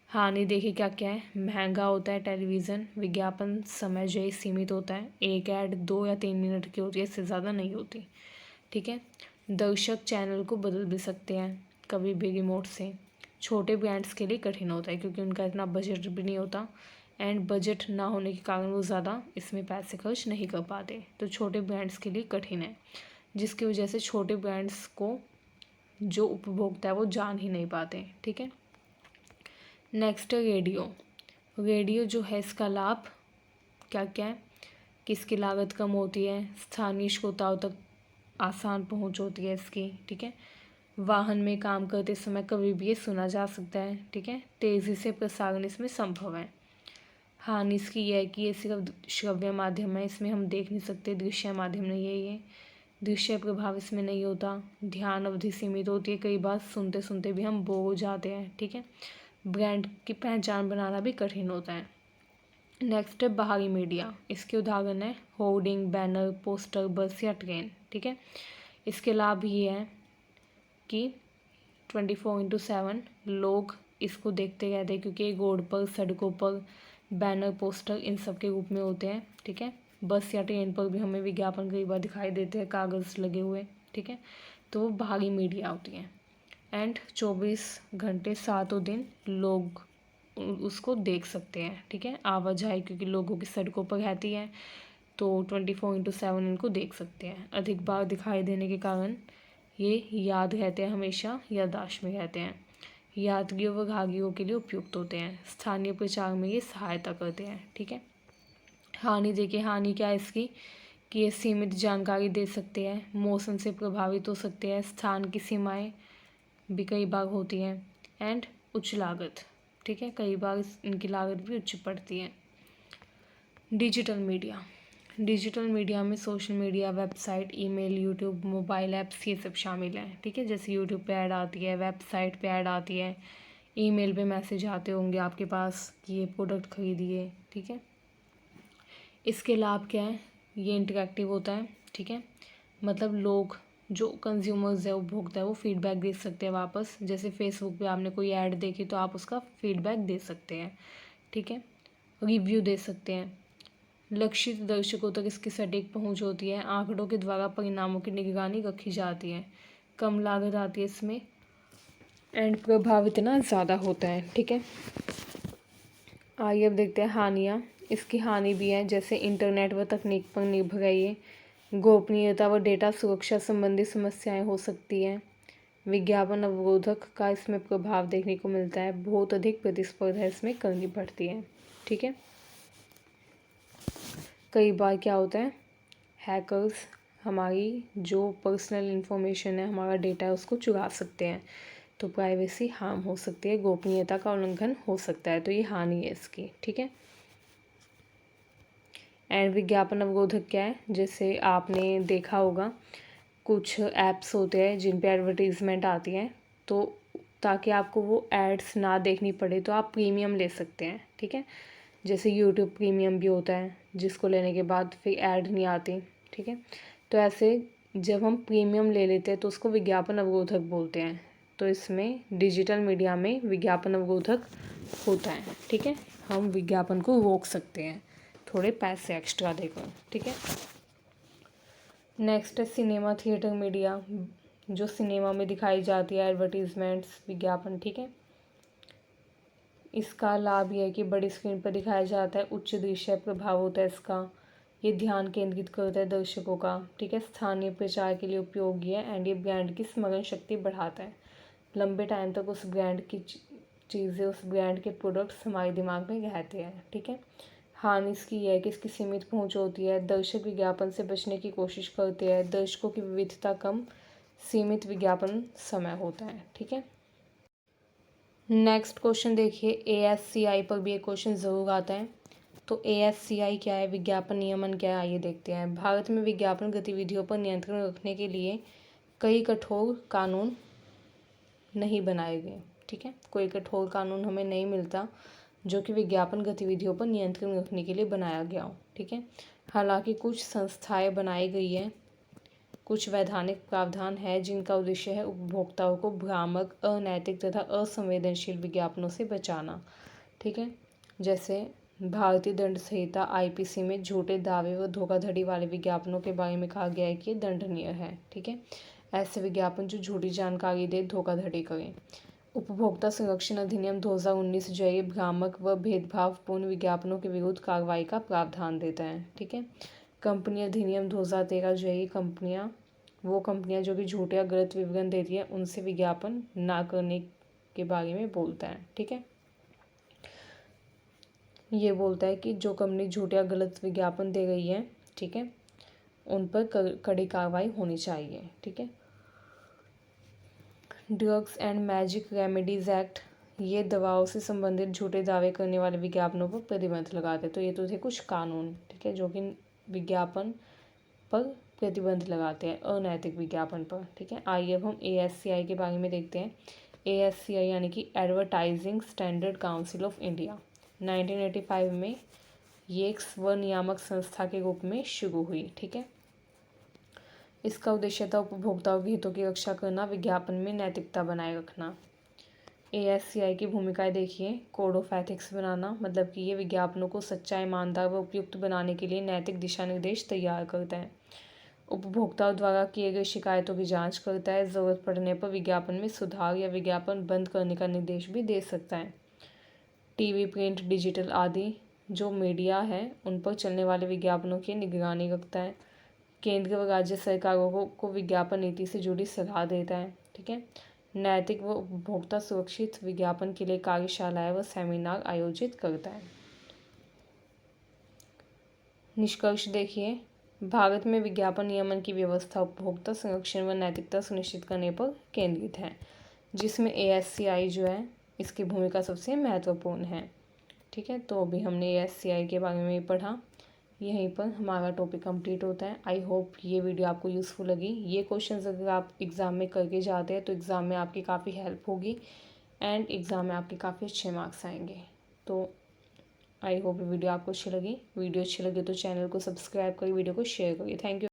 हानि देखिए क्या क्या है, महंगा होता है टेलीविज़न, विज्ञापन समय जो है सीमित होता है, एक ऐड 2 या 3 मिनट की होती है, इससे ज़्यादा नहीं होती, ठीक है। दर्शक चैनल को बदल भी सकते हैं कभी भी रिमोट से। छोटे ब्रांड्स के लिए कठिन होता है क्योंकि उनका इतना बजट भी नहीं होता, एंड बजट ना होने के कारण वो ज़्यादा इसमें पैसे खर्च नहीं कर पाते, तो छोटे ब्रांड्स के लिए कठिन है, जिसकी वजह से छोटे ब्रांड्स को जो उपभोक्ता है वो जान ही नहीं पाते, ठीक है। नेक्स्ट है रेडियो। रेडियो जो है इसका लाभ क्या क्या है, किसकी लागत कम होती है, स्थानीय श्रोताओं तक आसान पहुंच होती है इसकी, ठीक है। वाहन में काम करते समय कभी भी ये सुना जा सकता है, ठीक है, तेज़ी से प्रसारण इसमें संभव है। हानि इसकी यह है कि ये सिर्फ श्रव्य माध्यम है, इसमें हम देख नहीं सकते, दृश्य माध्यम नहीं है ये, दृश्य प्रभाव इसमें नहीं होता, ध्यान अवधि सीमित होती है, कई बार सुनते सुनते भी हम बोर हो जाते हैं, ठीक है। ब्रांड की पहचान बनाना भी कठिन होता है। नेक्स्ट है बाहरी मीडिया। इसके उदाहरण है होर्डिंग, बैनर, पोस्टर, बस या ट्रेन, ठीक है। इसके लाभ ये हैं कि 24/7 लोग इसको देखते रहते हैं, क्योंकि रोड पर, सड़कों पर बैनर, पोस्टर इन सब के रूप में होते हैं। ठीक है, बस या ट्रेन पर भी हमें विज्ञापन कई बार दिखाई देते हैं, कागज़ लगे हुए। ठीक है, तो वो बाहरी मीडिया होती हैं। एंड 24 घंटे 7 दिन लोग उसको देख सकते हैं। ठीक है, आवाजाही क्योंकि लोगों की सड़कों पर रहती है, तो 24/7 इनको देख सकते हैं। अधिक बार दिखाई देने के कारण ये याद रहते हैं, हमेशा याददाश्त में रहते हैं। यात्रियों व ग्राहकों के लिए उपयुक्त होते हैं। स्थानीय प्रचार में ये सहायता करते हैं। ठीक है, हानि देखिए, हानि क्या है इसकी कि ये सीमित जानकारी दे सकते हैं, मौसम से प्रभावित हो सकते हैं, स्थान की सीमाएं भी कई बार होती हैं, एंड उच्च लागत। ठीक है, कई बार इनकी लागत भी उच्च पड़ती है। डिजिटल मीडिया में social media, website, email, YouTube, mobile apps ये सब शामिल हैं। ठीक है, जैसे यूट्यूब पे ऐड आती है, वेबसाइट पे ऐड आती है, ईमेल पे मैसेज आते होंगे आपके पास कि ये प्रोडक्ट खरीदिए। ठीक है, इसके लाभ क्या है, ये इंटरेक्टिव होता है। ठीक है, मतलब लोग जो कंज्यूमर्स है, उपभोक्ता है, वो फीडबैक दे सकते हैं वापस। जैसे फेसबुक पे आपने कोई ऐड देखी तो आप उसका फीडबैक दे सकते हैं। ठीक है, रिव्यू दे सकते हैं। लक्षित दर्शकों तक इसकी सटीक पहुंच होती है। आंकड़ों के द्वारा परिणामों की निगरानी रखी जाती है। कम लागत आती है इसमें, एंड प्रभाव इतना ज़्यादा होता है। ठीक है, आइए अब देखते हैं हानियाँ। इसकी हानि भी है, जैसे इंटरनेट व तकनीक पर निर्भर है ये, गोपनीयता व डेटा सुरक्षा संबंधी समस्याएं हो सकती हैं। विज्ञापन अवरोधक का इसमें प्रभाव देखने को मिलता है। बहुत अधिक प्रतिस्पर्धा इसमें करनी पड़ती है। ठीक है, कई बार क्या होता है, हैकर्स हमारी जो पर्सनल इन्फॉर्मेशन है, हमारा डेटा है, उसको चुरा सकते हैं, तो प्राइवेसी हार्म हो सकती है, गोपनीयता का उल्लंघन हो सकता है, तो ये हानि है इसकी। ठीक है, एंड विज्ञापन अवरोधक क्या है, जैसे आपने देखा होगा कुछ ऐप्स होते हैं जिन पे एडवर्टीज़मेंट आती हैं, तो ताकि आपको वो एड्स ना देखनी पड़े तो आप प्रीमियम ले सकते हैं। ठीक है, जैसे यूट्यूब प्रीमियम भी होता है, जिसको लेने के बाद फिर ऐड नहीं आती। ठीक है, तो ऐसे जब हम प्रीमियम ले लेते हैं तो उसको विज्ञापन अवरोधक बोलते हैं। तो इसमें डिजिटल मीडिया में विज्ञापन अवरोधक होता है। ठीक है, हम विज्ञापन को रोक सकते हैं थोड़े पैसे एक्स्ट्रा देकर। ठीक है, नेक्स्ट है सिनेमा थिएटर मीडिया, जो सिनेमा में दिखाई जाती है एडवर्टीज़मेंट्स, विज्ञापन। ठीक है, इसका लाभ यह है कि बड़ी स्क्रीन पर दिखाया जाता है, उच्च दृश्य प्रभाव होता है इसका, ये ध्यान केंद्रित करता है दर्शकों का। ठीक है, स्थानीय प्रचार के लिए उपयोगी है, एंड ये ब्रांड की स्मरण शक्ति बढ़ाता है। लंबे टाइम तक उस ब्रांड की चीज़ें, उस ब्रांड के प्रोडक्ट्स हमारे दिमाग में रहते हैं। ठीक है, हानि इसकी यह है कि इसकी सीमित पहुंच होती है, दर्शक विज्ञापन से बचने की कोशिश करते हैं, दर्शकों की विविधता कम, सीमित विज्ञापन समय होता है। ठीक है, नेक्स्ट क्वेश्चन देखिए, ASCI पर भी एक क्वेश्चन ज़रूर आता है। तो ASCI क्या है, विज्ञापन नियमन क्या है, आइए देखते हैं। भारत में विज्ञापन गतिविधियों पर नियंत्रण रखने के लिए कई कठोर कानून नहीं बनाए गए। ठीक है, कोई कठोर कानून हमें नहीं मिलता जो कि विज्ञापन गतिविधियों पर नियंत्रण रखने के लिए बनाया गया हो। ठीक है, हालांकि कुछ संस्थाएं बनाई गई हैं, कुछ वैधानिक प्रावधान है जिनका उद्देश्य है उपभोक्ताओं को भ्रामक, अनैतिक तथा असंवेदनशील विज्ञापनों से बचाना। ठीक है, जैसे भारतीय दंड संहिता IPC में झूठे दावे व धोखाधड़ी वाले विज्ञापनों के बारे में कहा गया है कि ये दंडनीय है। ठीक है, ऐसे विज्ञापन जो झूठी जानकारी दे, धोखाधड़ी करें। उपभोक्ता संरक्षण अधिनियम 2019 जो है ये भ्रामक व भेदभावपूर्ण विज्ञापनों के विरुद्ध कार्रवाई का प्रावधान देता है। ठीक है, कंपनी अधिनियम 2013 जो है ये वो कंपनियां जो कि झूठे या गलत विवरण देती है, उनसे विज्ञापन ना करने के बारे में बोलता है। ठीक है, ये बोलता है कि जो कंपनी झूठे या गलत विज्ञापन दे रही है, ठीक है, उन पर कड़ी कार्रवाई होनी चाहिए। ठीक है, drugs and magic remedies act, ये दवाओं से संबंधित झूठे दावे करने वाले विज्ञापनों पर प्रतिबंध लगाते हैं। तो ये तो थे कुछ कानून। ठीक है, जो कि विज्ञापन पर प्रतिबंध लगाते हैं, अनैतिक विज्ञापन पर। ठीक है, आइए अब हम ASCI के बारे में देखते हैं। ASCI यानी कि advertising standard council of India, 1985 में ये एक स्वनियामक संस्था के रूप में शुरू हुई। ठीक है, इसका उद्देश्य था उपभोक्ताओं के हितों की रक्षा करना, विज्ञापन में नैतिकता बनाए रखना। ASCI की भूमिकाएं देखिए। कोड ऑफ एथिक्स बनाना, मतलब कि ये विज्ञापनों को सच्चा, ईमानदार व उपयुक्त बनाने के लिए नैतिक दिशा निर्देश तैयार करता है। उपभोक्ताओं द्वारा किए गए शिकायतों की जांच करता है। ज़रूरत पड़ने पर विज्ञापन में सुधार या विज्ञापन बंद करने का निर्देश भी दे सकता है। टीवी, प्रिंट, डिजिटल आदि जो मीडिया है उन पर चलने वाले विज्ञापनों की निगरानी रखता है। केंद्र व राज्य सरकारों को विज्ञापन नीति से जुड़ी सलाह देता है। ठीक है। नैतिक व उपभोक्ता सुरक्षित विज्ञापन के लिए कार्यशालाएं व सेमिनार आयोजित करता है। निष्कर्ष देखिए। भारत में विज्ञापन नियमन की व्यवस्था उपभोक्ता संरक्षण व नैतिकता सुनिश्चित करने पर केंद्रित है, जिसमें ASCI जो है इसकी भूमिका सबसे महत्वपूर्ण है। ठीक है, तो अभी हमने ASCI के बारे में पढ़ा। यहीं पर हमारा टॉपिक कंप्लीट होता है। आई होप ये वीडियो आपको यूज़फुल लगी। ये क्वेश्चंस अगर आप एग्ज़ाम में करके जाते हैं तो एग्ज़ाम में आपकी काफ़ी हेल्प होगी एंड एग्ज़ाम में आपके काफ़ी अच्छे मार्क्स आएंगे। तो आई होप वीडियो आपको अच्छी लगी। वीडियो अच्छी लगी तो चैनल को सब्सक्राइब करिए, वीडियो को शेयर करिए। Thank you.